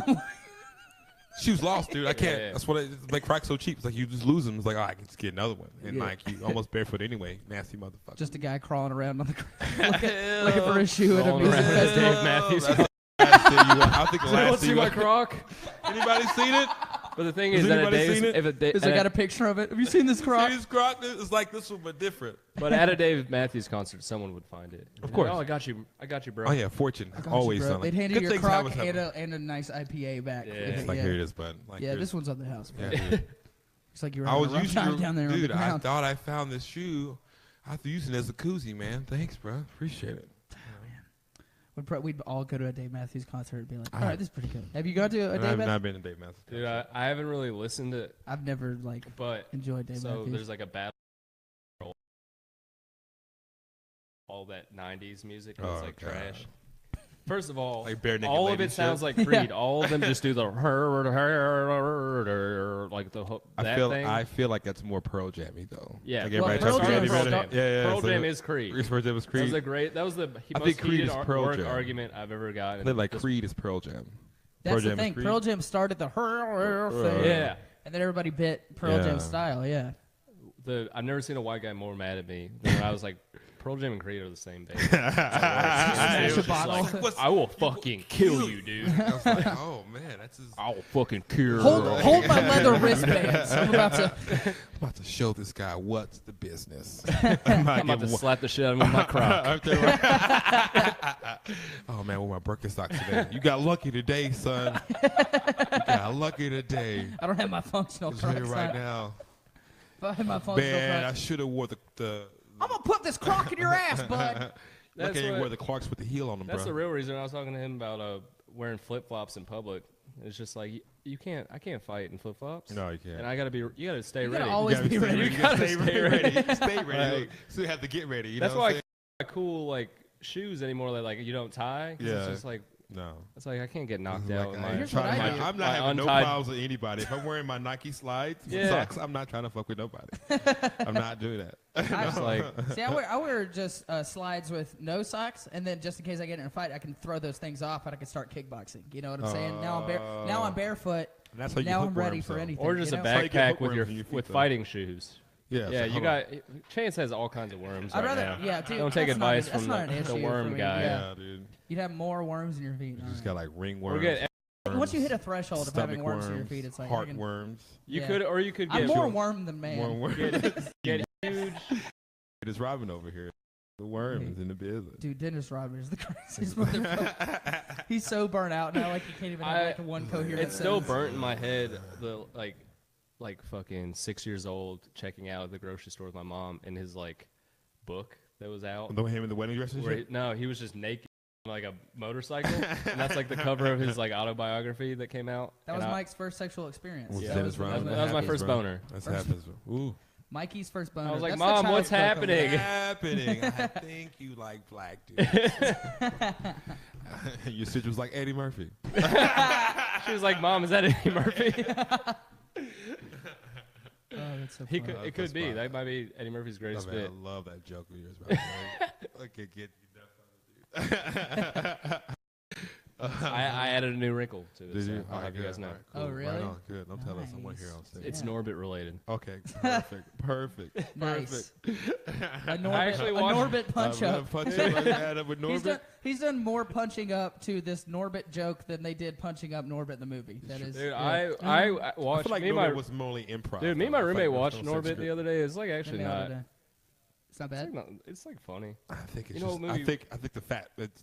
Shoe's lost, dude. I can't. Yeah. That's what it makes Crocs so cheap. It's like you just lose them. It's like, oh, I can just get another one. And like you almost barefoot anyway. Nasty motherfucker. Just a guy crawling around on the ground looking for a shoe at a Crawling music around. festival. Dave Matthews. I think the Let's last see thing my Croc. Anybody seen it? But the thing Has is that anybody Dave's, seen it? Has it got a picture of it? Have you seen this Croc? See this Croc? It's like this one, but different. But at a Dave Matthews concert, someone would find it. Of course. Oh, I got you, bro. Oh yeah, Fortune. Gosh, Always bro. something. They'd hand you Good your things Croc happen, something. and a nice IPA back. Yeah. It's like here it is, bud. Like yeah, this one's on the house. Bro. Yeah, dude. Looks like you're I having was a rough using time down there on the dude. I ground. thought I found this shoe. I was using it as a koozie, man. Thanks, bro. Appreciate it. We'd all go to a Dave Matthews concert and be like, all right, this is pretty good. Have you gone to a Dave Matthews? I've not been to Dave Matthews. Dude, I haven't really listened to, I've never but enjoyed Dave so Matthews. there's like a battle. All that '90s music that's like God. trash. First of all, Like bare naked all of lady it sounds shit? like Creed. All of them just do the like thing. I feel like that's more Pearl Jammy though. Yeah. Like Well, everybody Pearl talks about Jam's Eddie Pearl Vedder. Jam. Yeah. Pearl so Jam is Creed. Pearl Jam is That Creed. was the I most think Creed heated is Pearl work Jam. argument I've ever gotten. I think like Creed is Pearl Jam. That's Pearl the Jam thing. is Creed. Pearl Jam started the thing. Yeah. And then everybody bit Pearl Yeah. Jam style, yeah. I've never seen a white guy more mad at me than when I was like, Pearl Jam and Creed are the same band. Smash a bottle. I will fucking kill you, dude. I was like, oh man, that's his. I'll fucking kill. Hold my leather wristbands. I'm about to. Show this guy what's the business. I'm about to slap the shit out of him with my Croc. Oh man, with my Birkenstocks today. You got lucky today, son. You got lucky today. I don't have my functional It's here Crocs right on. now. If I had my functional Man, I Crocs. should have wore the I'm going to put this Croc in your ass, bud. Look at you wear the Clarks with the heel on them, That's bro. the real reason I was talking to him about wearing flip flops in public. It's just like I can't fight in flip flops. No, you can't. And you gotta stay You ready. gotta always be ready. You gotta stay ready. Stay ready. Right. So you have to get ready. You That's know why what I I'm can't wear cool like shoes anymore that like you don't tie. 'Cause Yeah. It's just like No. it's like I can't get knocked Like, out with my. Here's what I do. I'm not my having no untied- problems with anybody. If I'm wearing my Nike slides with Yeah. socks, I'm not trying to fuck with nobody. I'm not doing that. It's like See, I wear just slides with no socks, and then just in case I get in a fight, I can throw those things off, and I can start kickboxing. You know what I'm saying? Now I'm barefoot. That's how you Now hook I'm ready worms, for though. anything. or just you a know? how you get backpack with hookworms in your feet, with though. fighting shoes. Yeah, Yeah, so you hold got Chance has all kinds of worms I'd right rather, now. yeah, dude. Don't take that's not advice that's from not an the issue for worm me, guy. Yeah. Yeah, dude. You'd have more worms in your feet. You all just right. got like ringworms. Or get Once you hit a threshold of having stomach worms in your feet, it's like I can- heartworms. you Yeah. could or you could I'm get more worm than man. More worms. get huge. It is Robin over here. The worm is in the business. Dude, Dennis Rodman is the craziest motherfucker. He's so burnt out now, like he can't even have like one coherent It's still sentence. burnt in my head. The like fucking 6 years old, checking out at the grocery store with my mom, and his like book that was out. The him in the wedding dress and shit? No, he was just naked on like a motorcycle, and that's like the cover of his like autobiography that came out. That was Mike's first sexual experience. Was Yeah, Dennis that Rodman. was my first boner. That's happens. Ooh. Mikey's first boner. I was like, That's Mom, the what's child broke happening? What's happening? I think you like black dudes. Your sister was like Eddie Murphy. She was like, Mom, is that Eddie Murphy? Oh, that's so He funny. could, it could be. That might be Eddie Murphy's greatest I bit. love that joke of yours. By the way. Okay, get you. I added a new wrinkle to it. Did So you? I'll have you guys know. Right, Oh, really? Right on. Good. Don't tell us. I want to hear on stage. It's Yeah. Norbit related. Okay. Perfect. Perfect. Nice. Perfect. A Norbit, actually a watched- Norbit punch up. Punch up. Add up with Norbit. He's done more punching up to this Norbit joke than they did punching up Norbit in the movie. That is. Dude, yeah. I I watched. feel like me and my Norbit was mostly improv. dude, me and my though. I feel roommate like watched there was no Norbit script. the other day. It's like actually Maybe not. It's not bad. It's like funny. I think it's You know just. what I movie- think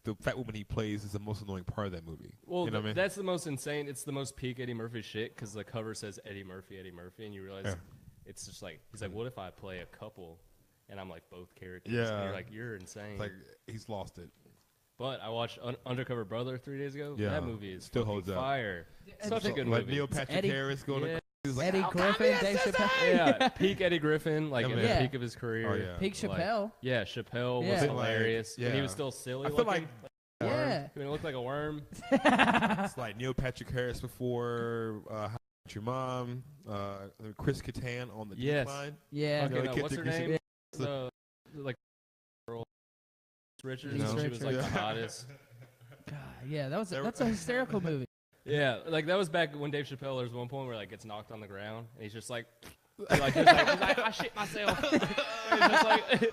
the fat woman he plays is the most annoying part of that movie. Well, you know what I mean? that's the most insane. It's the most peak Eddie Murphy shit because the cover says Eddie Murphy, and you realize it's just like he's like, what if I play a couple, and I'm like both characters? Yeah. And you're like, you're insane. Like he's lost it. But I watched Undercover Brother 3 days ago. Yeah. That movie is Still fucking holds up. fire. Such a good Like movie. Neil Patrick Eddie- Harris going Yeah. to. He's like, Eddie "I'll Griffin, come Dave here, Chappelle. Yeah, peak Eddie Griffin, like Yeah, in man. the Yeah. peak of his career. Oh, yeah. Peak Like, Chappelle. yeah, Chappelle Yeah. was Like, hilarious. And he yeah. was still silly. I feel like Yeah. he looked like a worm. it's like Neil Patrick Harris before How I Met Your Mom, Chris Kattan on the Yes. decline. Yeah. Okay. Fucking, kid what's her that Chris- name? Yeah. The like girl Richards. No. She was like Yeah. the hottest. God, yeah, that's a hysterical movie. Yeah, like that was back when Dave Chappelle. There's one point where like gets knocked on the ground and he's just like, he's like I shit myself. He's just like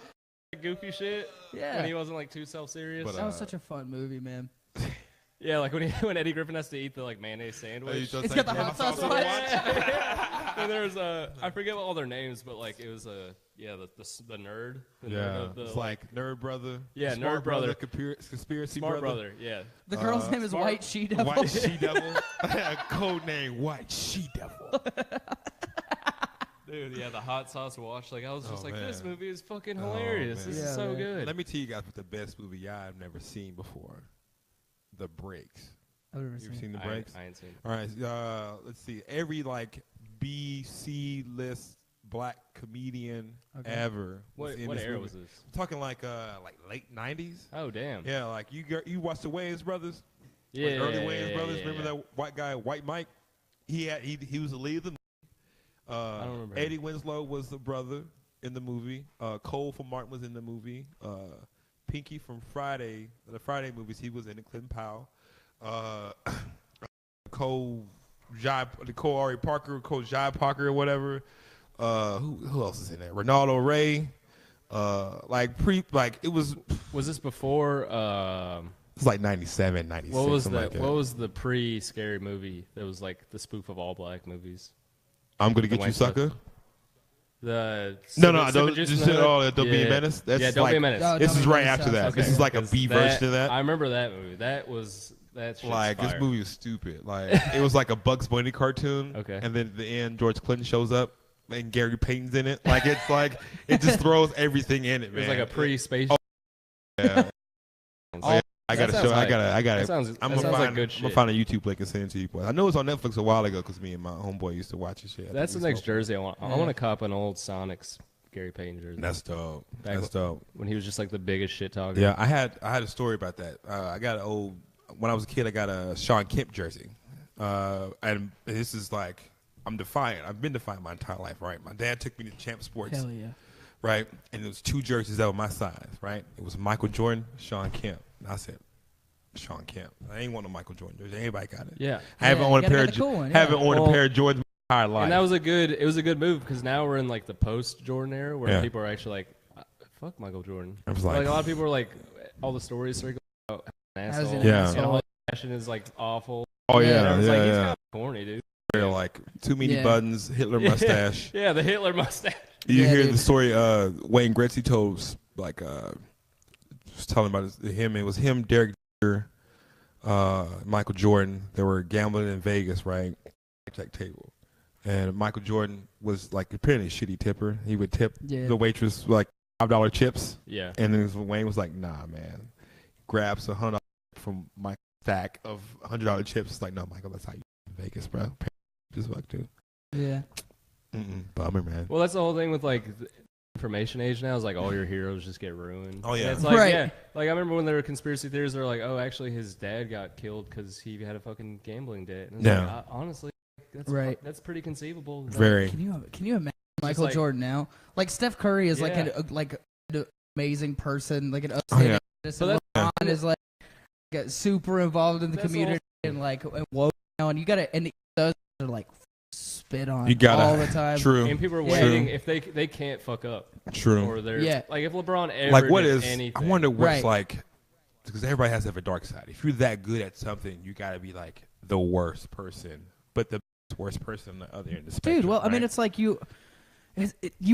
goofy shit. Yeah. When he wasn't like too self-serious. But, That was such a fun movie, man. Yeah, like when Eddie Griffin has to eat the like mayonnaise sandwich. It's got the hot sauce on it. And there's I forget all their names, but like it was the nerd. The nerd of the, it's like Nerd Brother. Yeah, Smart Nerd Brother. Conspiracy Smart Brother. Yeah. The girl's name is Smart- White She Devil. White She Devil. Code name White She Devil. Dude, yeah, the hot sauce wash. Like I was just Oh, like, man. this movie is fucking hilarious. man. This Yeah, is so man. good. Let me tell you guys what the best movie I've never seen before. The Breaks. I've never You've seen seen The I Breaks? ain't seen it. All right, let's see. Every like B, C list black comedian ever. What in this era movie. was this? I'm talking like late '90s. Oh damn. Yeah, like you watched the Wayans brothers. Yeah. Like early Wayans yeah, brothers. yeah, Remember yeah. that white guy, White Mike? He was the lead of the movie. I don't remember. Eddie Winslow was the brother in the movie. Cole from Martin was in the movie. Pinky from the Friday movies, he was in it. Clinton Powell. Cole Ari Parker, Cole Jai Parker or whatever. Who else is in there? Ronaldo Ray. It was Was this before? it's like 97, 96. What was something the like that. What was the pre-scary movie that was like the spoof of all black movies? I'm gonna get the you, Wayans sucker. The No, Cinnamon don't Juice just in the say Hood? Don't Be a Menace. That's yeah, Don't like, Be a Menace. Oh, This Don't is Be a right Menace after that. sounds This is like a Because B version of that. I remember that movie. That shit's Like fire. this movie was stupid. Like it was like a Bugs Bunny cartoon. Okay. And then at the end, George Clinton shows up and Gary Payton's in it. Like it's like it just throws everything in it, It man. was like a pre-space. Yeah. Oh, I that gotta sounds show. hype. I gotta. That sounds- I'm that gonna sounds like find. good I'm gonna shit. find a YouTube link and send it to you. Boys. I know it's on Netflix a while ago because me and my homeboy used to watch it. Shit. I That's the think we next smoked jersey I want. I want to cop an old Sonics Gary Payton jersey. it. That's dope. Back That's dope. when he was just like the biggest shit talker. Yeah, I had a story about that. I got when I was a kid, I got a Sean Kemp jersey, and this is like I'm defiant. I've been defiant my entire life, right? My dad took me to Champ Sports, Hell yeah. right? And there was two jerseys that were my size, right? It was Michael Jordan, Sean Kemp. And I said, Sean Kemp. I ain't want a Michael Jordan jersey. Anybody got it? Yeah. I haven't Yeah, owned you a pair gotta of get the cool one, yeah. haven't owned Well, a pair of Jordans my entire life. And that was a good move because now we're in like the post Jordan era where Yeah. people are actually like, fuck Michael Jordan. I was like like- a lot of people are like, all the stories circle about how an I was asshole. an Yeah. And all his fashion is like awful. oh Yeah, yeah, It's yeah, like he's yeah. kind of corny, dude. They're like too many Yeah. buttons, Hitler mustache. Yeah, the Hitler mustache. You Yeah, hear dude. the story Wayne Gretzky told like was telling about him. It was him, Derek Jeter, Michael Jordan. They were gambling in Vegas, right? Blackjack table. And Michael Jordan was like apparently a shitty tipper. He would tip the waitress like $5 chips. Yeah. And then Wayne was like, nah, man. Grabs $100 from Mike's stack of $100 chips. It's like, no, Michael, that's how you in Vegas, bro. Just fuck, dude. Yeah. Bummer, man. Well, that's the whole thing with like the information age now. Is like all your heroes just get ruined. Oh yeah. And it's like Right. yeah. Like I remember when there were conspiracy theories. They're like, oh, actually, his dad got killed because he had a fucking gambling debt. And it's like, honestly, that's Right. That's pretty conceivable. Very. Can you imagine Michael Jordan now? Like Steph Curry is like an amazing person, like an upstanding citizen. LeBron is like super involved in the community and like woke now, and you gotta and those are like spit on all the time. True. And people are waiting if they can't fuck up. True. Or they're like if LeBron ever like what did is anything. I wonder what's like because everybody has to have a dark side. If you're that good at something, you gotta be like the worst person, but the worst person on the other end of the spectrum. Dude, well, right? I mean, it's like you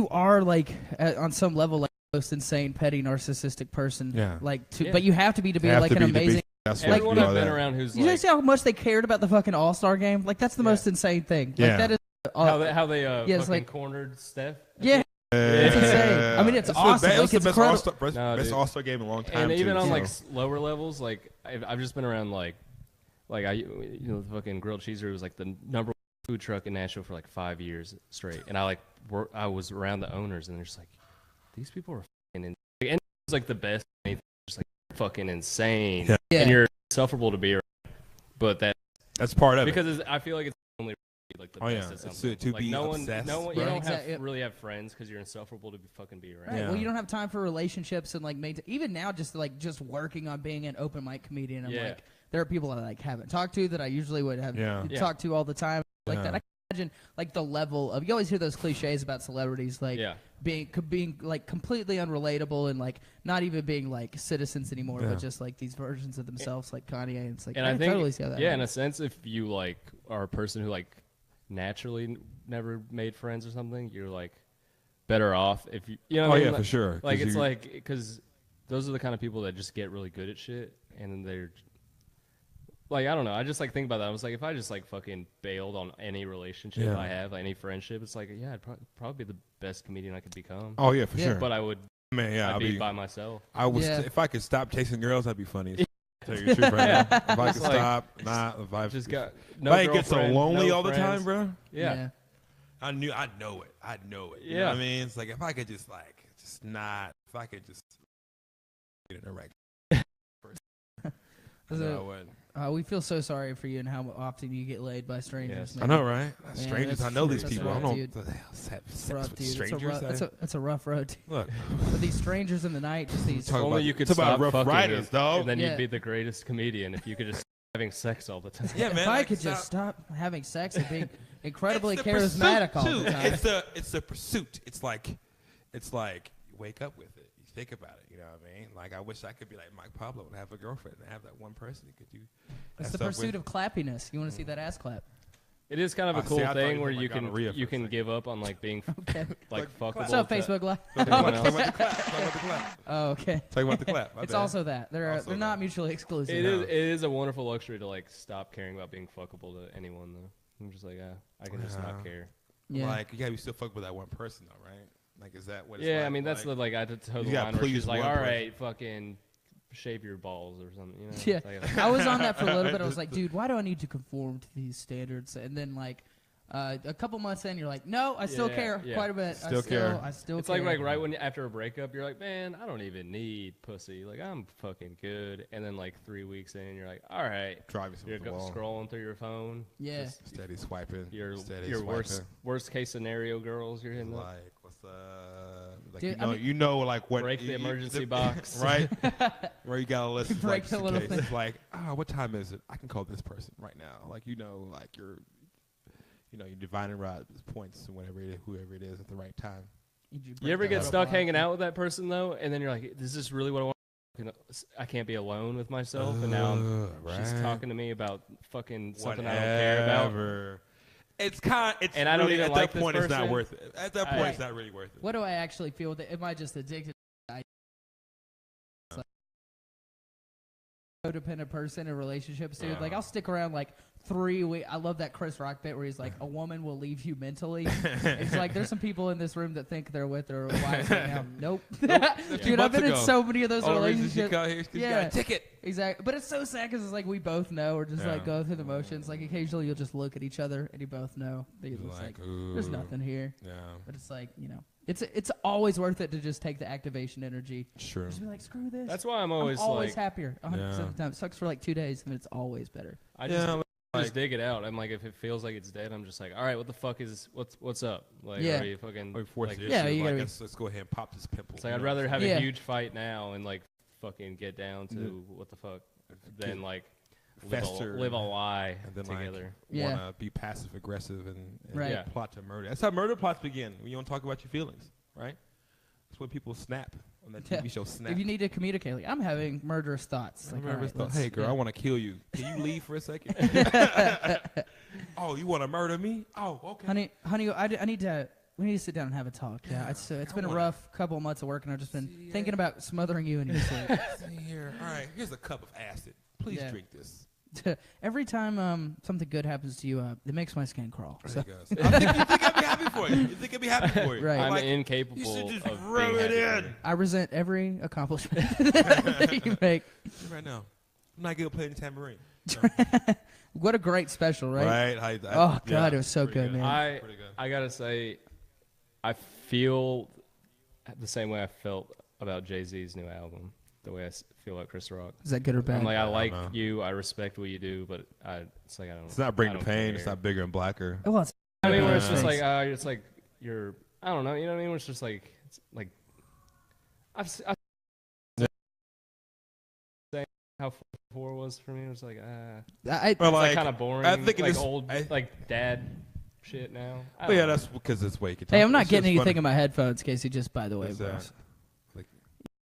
are like on some level like the most insane, petty, narcissistic person. Yeah. Like, but you have to be like an amazing. Everyone I've been around who's you see how much they cared about the fucking All-Star game? Like that's the most insane thing. Like that is how they fucking like, cornered Steph. Yeah. It's insane. I mean, it's awesome. It's like, the it's best All-Star game in a long time. And even on like lower levels, like I've just been around like the fucking grilled cheesery was like the number one food truck in Nashville for like 5 years straight, and I was around the owners, and they're just like, these people are fucking insane. And it was like the best, just like fucking insane, and you're insufferable to be around. But that's part of it because I feel like it's only like the best at something. To like be no obsessed, one, you don't really have friends because you're insufferable to fucking be around. Right. Well, you don't have time for relationships and like even now, just working on being an open mic comedian. I'm like, there are people I like haven't talked to that I usually would have talked to all the time like that. I can imagine like the level of you always hear those cliches about celebrities like being like completely unrelatable and like not even being like citizens anymore, but just like these versions of themselves like Kanye. And it's like I think totally see how that. Yeah, in a sense, if you like are a person who like naturally never made friends or something, you're like better off if you know. What I mean? For sure. Like it's like because those are the kind of people that just get really good at shit, and then they're. Like, I don't know. I just, like, think about that. I was like, if I just, like, fucking bailed on any relationship I have, like, any friendship, it's like, I'd probably be the best comedian I could become. Oh, yeah, for sure. But I would I'd be by myself. I was if I could stop chasing girls, that'd be funny. Tell you the truth right now. If I could stop, if I just got if I get so lonely all the time, bro. Yeah. I'd know it. Yeah. You know what I mean? It's like, if I could just get in a wreck. We feel so sorry for you and how often you get laid by strangers. I know, right? Strangers. I know these that's people. rough, I don't dude. have sex with Dude. strangers. It's a rough road. Dude. Look, but these strangers in the night, just these. Only you could stop rough riders, dog. And then you'd be the greatest comedian if you could just having sex all the time. Yeah, man. If I could just stop having sex and being incredibly charismatic all the time. It's the pursuit. It's like you wake up with it. You think about it. You know what I mean? Like, I wish I could be like Mike Pablo and have a girlfriend and have that one person you could do. It's the pursuit of clappiness. You want to see that ass clap? It is kind of a cool thing where you can give up on like being like fuckable. What's up, Facebook Live? Talk about the clap. Oh, okay. Talk about the clap. It's also that they're not mutually exclusive. It is a wonderful luxury to like stop caring about being fuckable to anyone though. I'm just like I can just not care. Yeah. Like, you gotta be still fuckable with that one person though, right? Like, is that what it's Yeah, like? I mean, that's like, I did toe the line where she's like, all right, fucking shave your balls or something. You know? Yeah. Like, I was on that for a little bit. I was like, dude, why do I need to conform to these standards? And then, like, a couple months in, you're like, no, I still care quite a bit. I still care. It's care. Like right when after a breakup, you're like, man, I don't even need pussy. Like, I'm fucking good. And then, like, 3 weeks in, you're like, all right. You're scrolling through your phone. Yeah. Steady swiping. Your worst case scenario girls you're hitting. Like, what's like, dude, like what break the emergency box, right? Where you got a list of break like, the little thing. Like, what time is it? I can call this person right now. Like, like you're divining right points to whoever it is at the right time. You ever get stuck hanging out with that person though, and then you're like, is this really what I want? I can't be alone with myself, and now she's talking to me about fucking something I don't care about. And I don't even like this person. It's not worth it. At that point, it's not really worth it. What do I actually feel with it? Am I just addicted? codependent person in relationships, dude. Like, I'll stick around like 3 weeks. I love that Chris Rock bit where he's like, a woman will leave you mentally. It's like, there's some people in this room that think they're with their wives right now. Nope. Dude, I've been in so many of those relationships. Yeah, ticket. Exactly. But it's so sad because it's like we both know. We're just like going through the motions. Like, occasionally you'll just look at each other and you both know. It's like, there's nothing here. Yeah. But it's like, you know. It's always worth it to just take the activation energy. Sure. Just be like, screw this. That's why I'm always happier 100% of the time. It sucks for like 2 days, and it's always better. I just dig it out. I'm like, if it feels like it's dead, I'm just like, all right, what the fuck is what's up? Like, are you fucking like, let's go ahead and pop this pimple. It's like I'd rather have a huge fight now and like fucking get down to what the fuck than like live a lie and then together. Like, want to be passive aggressive and plot to murder. That's how murder plots begin. When you don't talk about your feelings, right? That's when people snap on that TV show. Snap. If you need to communicate, like, I'm having murderous thoughts. Like, hey, girl, I want to kill you. Can you leave for a second? Oh, you want to murder me? Oh, okay. Honey, I need to. We need to sit down and have a talk. Yeah, it's been a rough couple of months of work, and I've just been thinking about smothering you in your sleep. Here, all right. Here's a cup of acid. Please drink this. Every time something good happens to you, it makes my skin crawl. So. You think I'd be happy for you? You think I'd be happy for you? Right. I'm like, incapable you should just of rub being it in. I resent every accomplishment that you make. Right now, I'm not good at playing the tambourine. What a great special, right? Right. God, it was so good, man. I gotta say, I feel the same way I felt about Jay-Z's new album. The way I feel about Chris Rock. Is that good or bad? I'm like, I like you. I respect what you do, but it's like I don't. It's not Bring the Pain. It's not Bigger and Blacker. Well, it's I mean, where it's just like, it's like you're. I don't know. You know what I mean? Where it's just like, I've saying how 4 was for me. It was like, it's like kind of boring. I think like old, like dad shit now. But yeah, that's because it's way. Hey, I'm not getting anything in my headphones, Casey. Just by the way,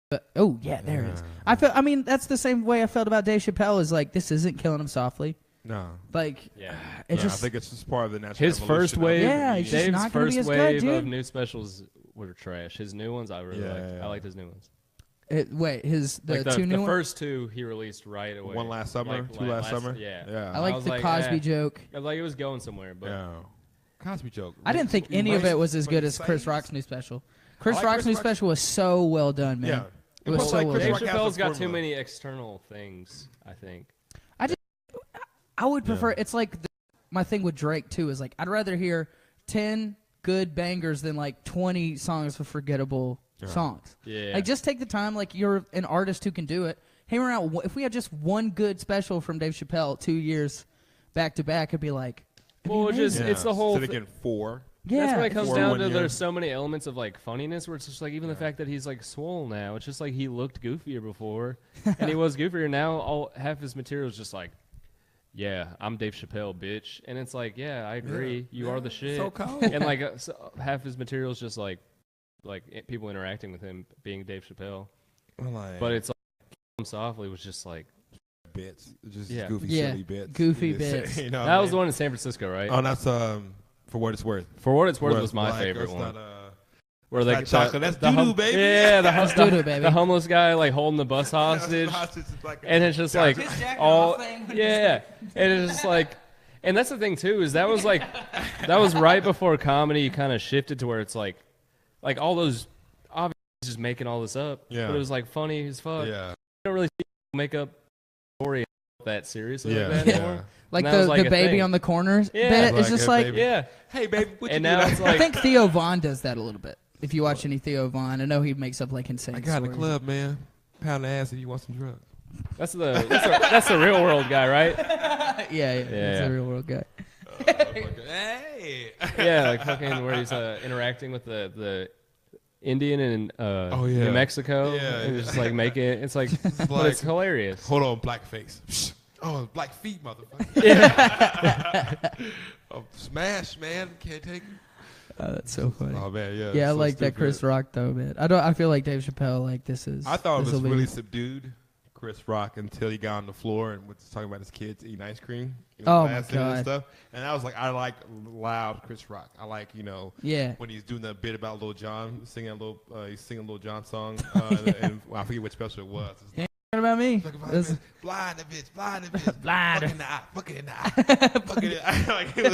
But, there it is. I mean, that's the same way I felt about Dave Chappelle. Is like, this isn't Killing Him Softly. No. Like, I think it's just part of the natural. His first wave, Dave's first wave good, of new specials were trash. His new ones, I really liked. I liked his new ones. The two new ones? The first 2 he released right away. One last summer, two last summer. Yeah. I liked the Cosby joke. I like it was going somewhere, but Cosby joke. I didn't think any of it was as good as Chris Rock's new special. Chris Rock's new special was so well done, man. Yeah. It was so well Dave done. Chappelle's got too many external things, I think. I would prefer. It's like my thing with Drake too is like I'd rather hear 10 good bangers than like 20 songs of forgettable songs. Yeah. Like just take the time. Like you're an artist who can do it. Hey, if we had just one good special from Dave Chappelle 2 years back to back, it'd be like. Well, it's the whole. Instead of getting 4. Yeah, that's when it comes down to there's so many elements of like funniness where it's just like even the fact that he's like swole now, it's just like he looked goofier before and he was goofier now. Half his material is just like, yeah, I'm Dave Chappelle, bitch, and it's like, yeah, I agree, you are the shit. So cold. And like half his material is just like people interacting with him being Dave Chappelle, but it's like softly was just like bits, just goofy, silly bits, goofy bits. You know that was the one in San Francisco, right? Oh, that's For What It's Worth. For What It's Worth was my favorite one. Where they chocolate. That's doo-doo, baby. Yeah, doo-doo, baby. The homeless guy like holding the bus hostage, and it's just like all and it's just like, and that's the thing too is that was right before comedy kind of shifted to where it's like all those obviously just making all this up. Yeah, but it was like funny as fuck. Yeah, you don't really see people make up story that seriously like that anymore. Like the baby on the corners bit. It's just like, hey, baby, what you now it's like, I think Theo Von does that a little bit. If you watch any Theo Von, I know he makes up like insane I got stories. in the club, man. Pound the ass if you want some drugs. That's the real world guy, right? Yeah. That's the real world guy. Hey. Yeah, like fucking where he's interacting with the Indian in New Mexico. Yeah, and just like make it. It's like, it's hilarious. Hold on, blackface. Oh, black feet, motherfucker. Yeah. Smash, man. Can't take it. Oh, that's so funny. Oh man, yeah. Yeah, I so like that Chris Rock though, man. I feel like Dave Chappelle. Like this is. I thought it was really subdued, Chris Rock, until he got on the floor and was talking about his kids eating ice cream. Oh my God. And stuff. And I was like, I like loud Chris Rock. I like when he's doing that bit about Lil Jon, he's singing a Lil Jon song, and I forget which special it was. about me. Blind the bitch. Blind. Fuck it in the eye. Fuck it in the eye. Like, it was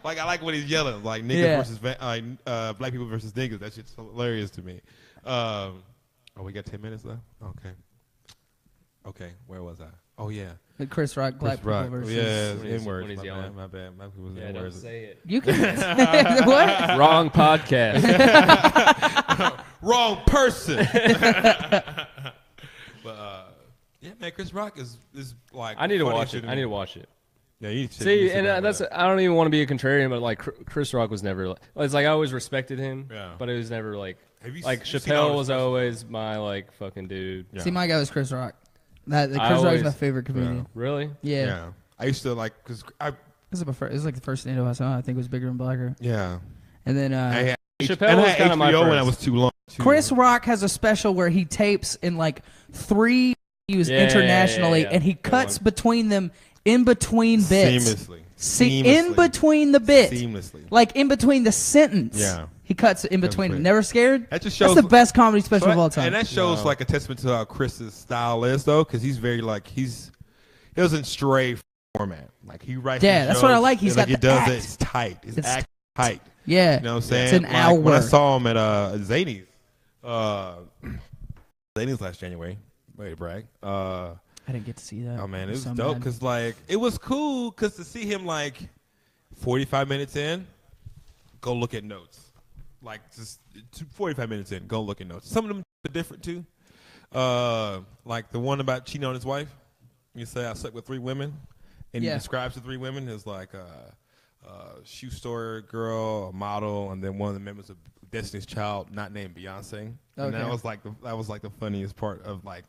like I like when he's yelling, like niggas versus black people versus niggas. That shit's hilarious to me. Oh, we got 10 minutes left? Okay, where was I? Oh, yeah. Chris Rock, black people versus... Yeah, N-words. When he's yelling. My bad. My people's Yeah, N-words. don't say it. You can... What? Wrong podcast. Wrong person. But, yeah, man, Chris Rock is like... I need to watch it. I need to watch it. Yeah, you should. See, and that's I don't even want to be a contrarian, but like Chris Rock was never. It's like I always respected him, but it was never like. Like Chappelle was always my like fucking dude. Yeah. See, my guy was Chris Rock. Chris Rock is my favorite comedian. Yeah. Really? Yeah. I used to like because This is like the first stand-up I saw. I think it was Bigger and Blacker. Yeah. And then Chappelle was kind of my first. When I was too long. Chris Rock has a special where he tapes in like 3 internationally, and he cuts between them in between bits. Seamlessly. In between the bits. Seamlessly. Like in between the sentence. Yeah. He cuts in between. Never Scared? That just shows That's the best comedy special of all time. And that shows like a testament to how Chris's style is, though, because he's very like he doesn't stray format. Like he writes. Yeah, that's what I like. He's got he the does act. it. It's tight. It's act tight. Yeah. You know what I'm saying? It's an hour. When I saw him at Zany's, Zany's last January. Way to brag. I didn't get to see that. Oh man, it was dope because like it was cool because to see him like 45 minutes in, go look at notes. Like just 45 minutes in, go look at notes. Some of them are different too. Like the one about cheating on his wife. You say I slept with 3 women, and he describes the 3 women as like a shoe store girl, a model, and then one of the members of Destiny's Child, not named Beyonce. Okay. And that was like the funniest part of like.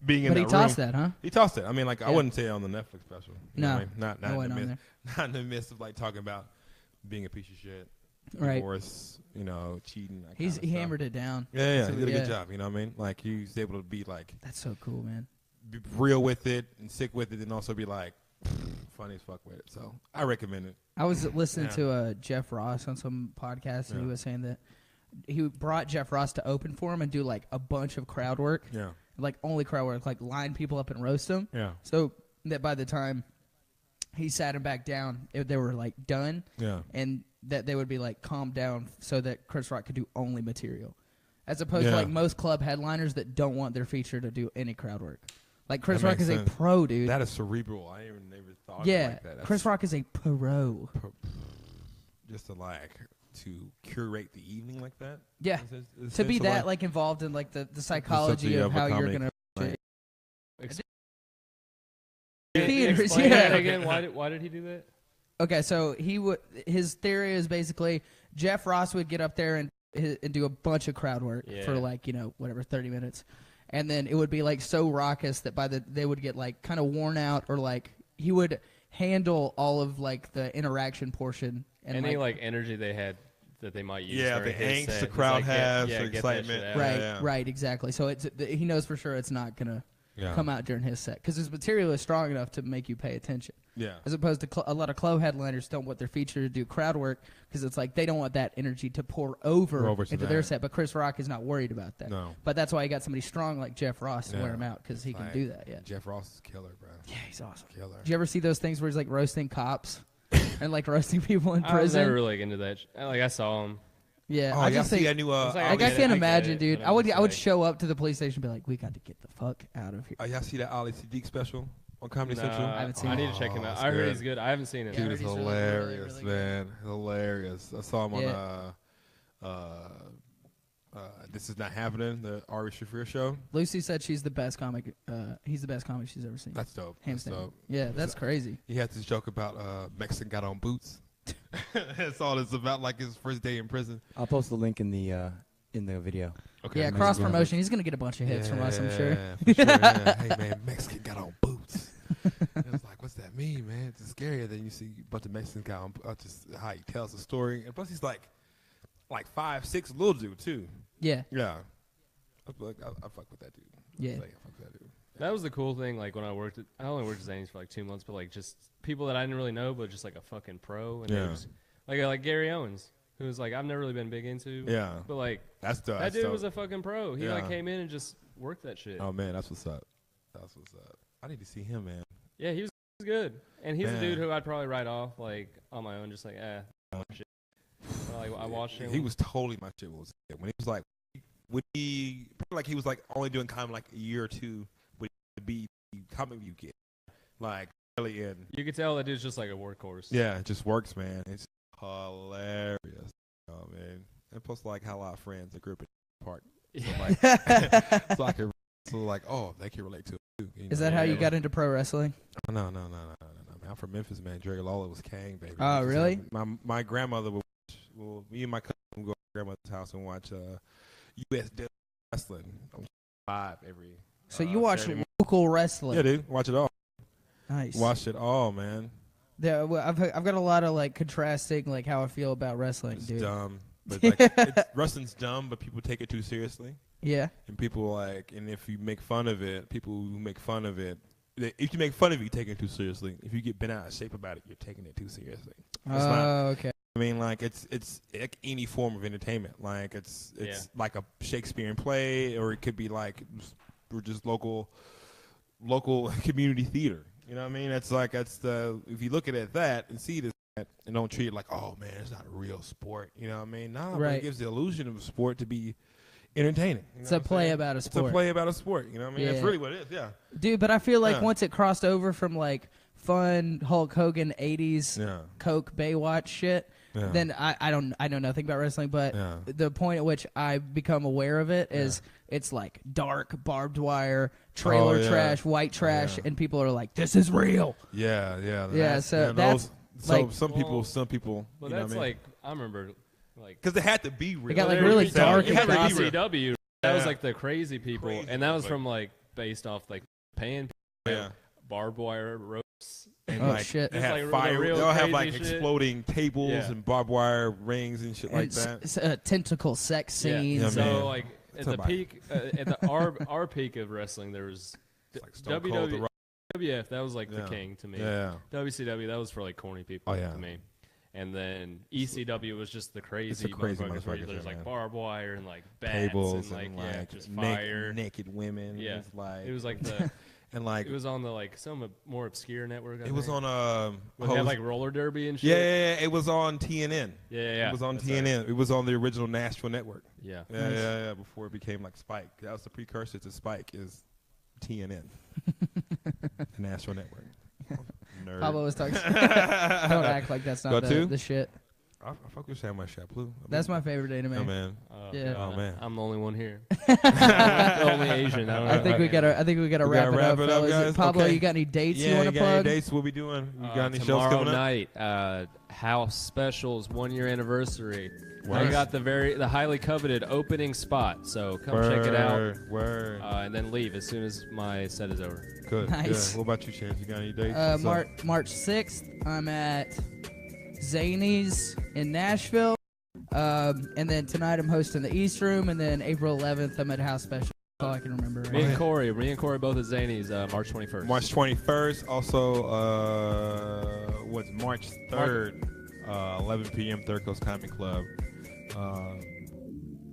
Being in but he that tossed room. that, huh? He tossed it. I mean, like I wouldn't say it on the Netflix special. You know what I mean? Not in the midst of like talking about being a piece of shit, divorce, cheating. He hammered it down. Yeah, he did a good job. You know what I mean? Like he was able to be like. That's so cool, man. Be real with it and sick with it, and also be like funny as fuck with it. So I recommend it. I was listening to Jeff Ross on some podcast, and he was saying that he brought Jeff Ross to open for him and do like a bunch of crowd work. Yeah. Like only crowd work, like line people up and roast them. Yeah. So that by the time he sat him back down, they were like done. Yeah. And that they would be like calmed down so that Chris Rock could do only material, as opposed to like most club headliners that don't want their feature to do any crowd work. Like Chris Rock is a pro, dude. That is cerebral. I even never thought. Yeah. Like that. Chris Rock is a pro. Just to curate the evening like that. Yeah, to be that like involved in like the psychology of how you're gonna theaters. Yeah. Again, why did he do that? Okay, so his theory is basically Jeff Ross would get up there and do a bunch of crowd work for like 30 minutes, and then it would be like so raucous that they would get like kind of worn out, or like he would handle all of like the interaction portion and any like energy they had that they might use. Yeah, the angst the crowd has, the excitement. Right, exactly. So he knows for sure it's not gonna come out during his set because his material is strong enough to make you pay attention. Yeah. As opposed to a lot of club headliners don't want their feature to do crowd work because it's like they don't want that energy to pour over into their set. But Chris Rock is not worried about that. No. But that's why he got somebody strong like Jeff Ross to wear him out because he can do that. Yeah. Jeff Ross is killer, bro. Yeah, he's awesome. Killer. Did you ever see those things where he's like roasting cops and like roasting people in prison? I was never really into that. Like I saw him. Yeah, I just think that new. I can't imagine, dude. I would show up to the police station and be like, "We got to get the fuck out of here." Y'all see that Ali Siddiq special on Comedy Central? I haven't seen it. I need to check him out. I heard he's good. I haven't seen it. Dude is hilarious, really man. Hilarious. I saw him on This Is Not Happening, the Ari Shaffir show. Lucy said she's the best comic. He's the best comic she's ever seen. That's dope. Hands down. Dope. Yeah, that's crazy. He had this joke about Mexican got on boots. That's all it's about, like his first day in prison. I'll post the link in the video. Okay. Yeah, cross promotion. He's gonna get a bunch of hits from us, I'm sure. For sure. Hey man, Mexican got on boots. It was like, what's that mean, man? It's scarier than you see a bunch of Mexicans got on. Just how he tells the story, and plus he's like 5'6", little dude too. Yeah. Yeah. I fuck with that dude. Yeah. I fuck with that dude. That was the cool thing. Like when I only worked at Zany's for like 2 months, but like just people that I didn't really know, but just like a fucking pro. And was, like Gary Owens, who was like I've never really been big into. Yeah. But like that dude was a fucking pro. He like came in and just work that shit. Oh man, that's what's up. That's what's up. I need to see him, man. Yeah, he was good, and he's a Man. dude who I'd probably write off like on my own, just like shit. But, like I watched him. He was totally my shit. Was when he was like, he was like only doing kind of like a year or two would be comic view kid, like really in. You could tell that dude's just like a workhorse. Yeah, it just works, man. It's hilarious. Oh man, and plus like how a lot of friends a group in the park. So like, so like, oh, they can relate to it too. Is that how you got into pro wrestling? No. Man, I'm from Memphis, man. Jerry Lawler was king, baby. Oh, really? My grandmother would. Well, me and my cousin would go to my grandmother's house and watch USW wrestling. I'm 5 every. So you watch Saturday local wrestling? Yeah, dude. Watch it all. Nice. Watch it all, man. Yeah, well, I've got a lot of like contrasting like how I feel about wrestling, It's dude. dumb, but like wrestling's dumb, but people take it too seriously. Yeah. And people like, and if you make fun of it, people who make fun of it, if you make fun of it, you take it too seriously. If you get bent out of shape about it, you're taking it too seriously. It's not. Okay. I mean, like it's like any form of entertainment. Like it's like a Shakespearean play, or it could be like just local community theater. You know what I mean? It's like if you look at it that and see this and don't treat it like, oh man, it's not a real sport. You know what I mean? Nah, but it gives the illusion of a sport to be entertaining. You know it's a play about a sport. It's a play about a sport. You know what I mean? Yeah. That's really what it is. Yeah. Dude, but I feel like once it crossed over from like fun Hulk Hogan 80s Coke Baywatch shit. Yeah. Then I know nothing about wrestling, but the point at which I become aware of it is it's like dark, barbed wire, trailer trash, white trash, and people are like, "This is real." Yeah. So that's like some people. But you know that's what I mean? like I remember like because it had to be real. It got like really dark. You had and the ECW. That was like the crazy people, Crazy and that was people. from like based off like paying barbed wire ropes. And shit! They have like fire. real They'll have crazy like shit. exploding tables and barbed wire rings and shit like and that. Tentacle sex scenes. Yeah, So man. like at Talk the about peak, at the our peak of wrestling, there was Like Stone Cold, The Rock. WWF. That was like the king to me. Yeah. WCW, that was for like corny people Oh, yeah. to me. And then ECW was just the crazy, crazy motherfuckers where motherfuckers, there's like man. barbed wire and like bats Tables and like, just na- fire. naked women. Yeah. It was like It was like the and like it was on the like some more obscure network. it was on Where they had like roller derby and shit. yeah, it was on TNN. Yeah. It was on That's TNN. right. It was on the original Nashville network. Yeah. Yeah. Before it became like Spike. That was the precursor to Spike. Is TNN, the Nashville network. Nerd. Pablo was talking. Don't act like that's not the shit. I fuck with Samurai Champloo. That's my favorite anime. Oh man. Yeah. Oh man. I'm the only one here. The only Asian. I think we gotta wrap it up, fellas. guys. Pablo, Okay. you got any dates you Yeah, want to you got any plug? dates? What we doing? You got any shows Tomorrow coming up? night, House Specials 1 year anniversary. I Word. got the highly coveted opening spot, so come check it out. Word. And then leave as soon as my set is over. Good. Nice. Good. What about you, Chance? You got any dates? What's up? March 6th, I'm at Zany's in Nashville. And then tonight I'm hosting the East Room, and then April 11th I'm at House Special. That's all I can remember. Right Me and now. Corey both at Zany's March 21st. March 21st. Also, what's March 3rd? 11 p.m. Third Coast Comedy Club.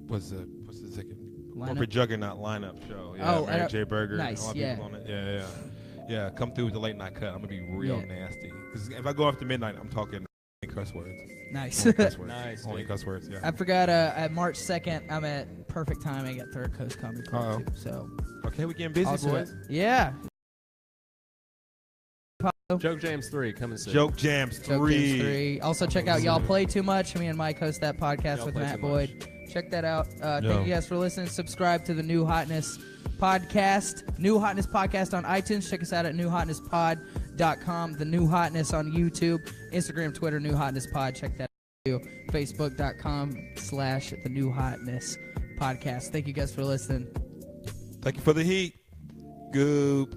What's the second? Corporate Juggernaut lineup show. Yeah, Mary J. Berger. Nice, A lot of yeah. people on it. Yeah. Come through with the late night cut. I'm gonna be real nasty. Because if I go after midnight, I'm talking cuss words. Nice. Only cuss words. Nice, Only dude. cuss words. Yeah. I forgot. At March 2nd, I'm at Perfect Timing at Third Coast Comedy Club. Uh-oh. Too, so Okay, we getting busy, also boys. yeah. Joke Jams 3 coming soon. Joke Jams 3. Joke Jams 3. Also check out Y'all Play Too Much. Me and Mike host that podcast Y'all with Play Matt Too Boyd. Check that out. Thank Yo. you guys for listening. Subscribe to the New Hotness podcast. New Hotness podcast on iTunes. Check us out at newhotnesspod.com. The New Hotness on YouTube, Instagram, Twitter, New Hotness Pod. Check that out too. Facebook.com/the New Hotness podcast. Thank you guys for listening. Thank you for the heat. Goop.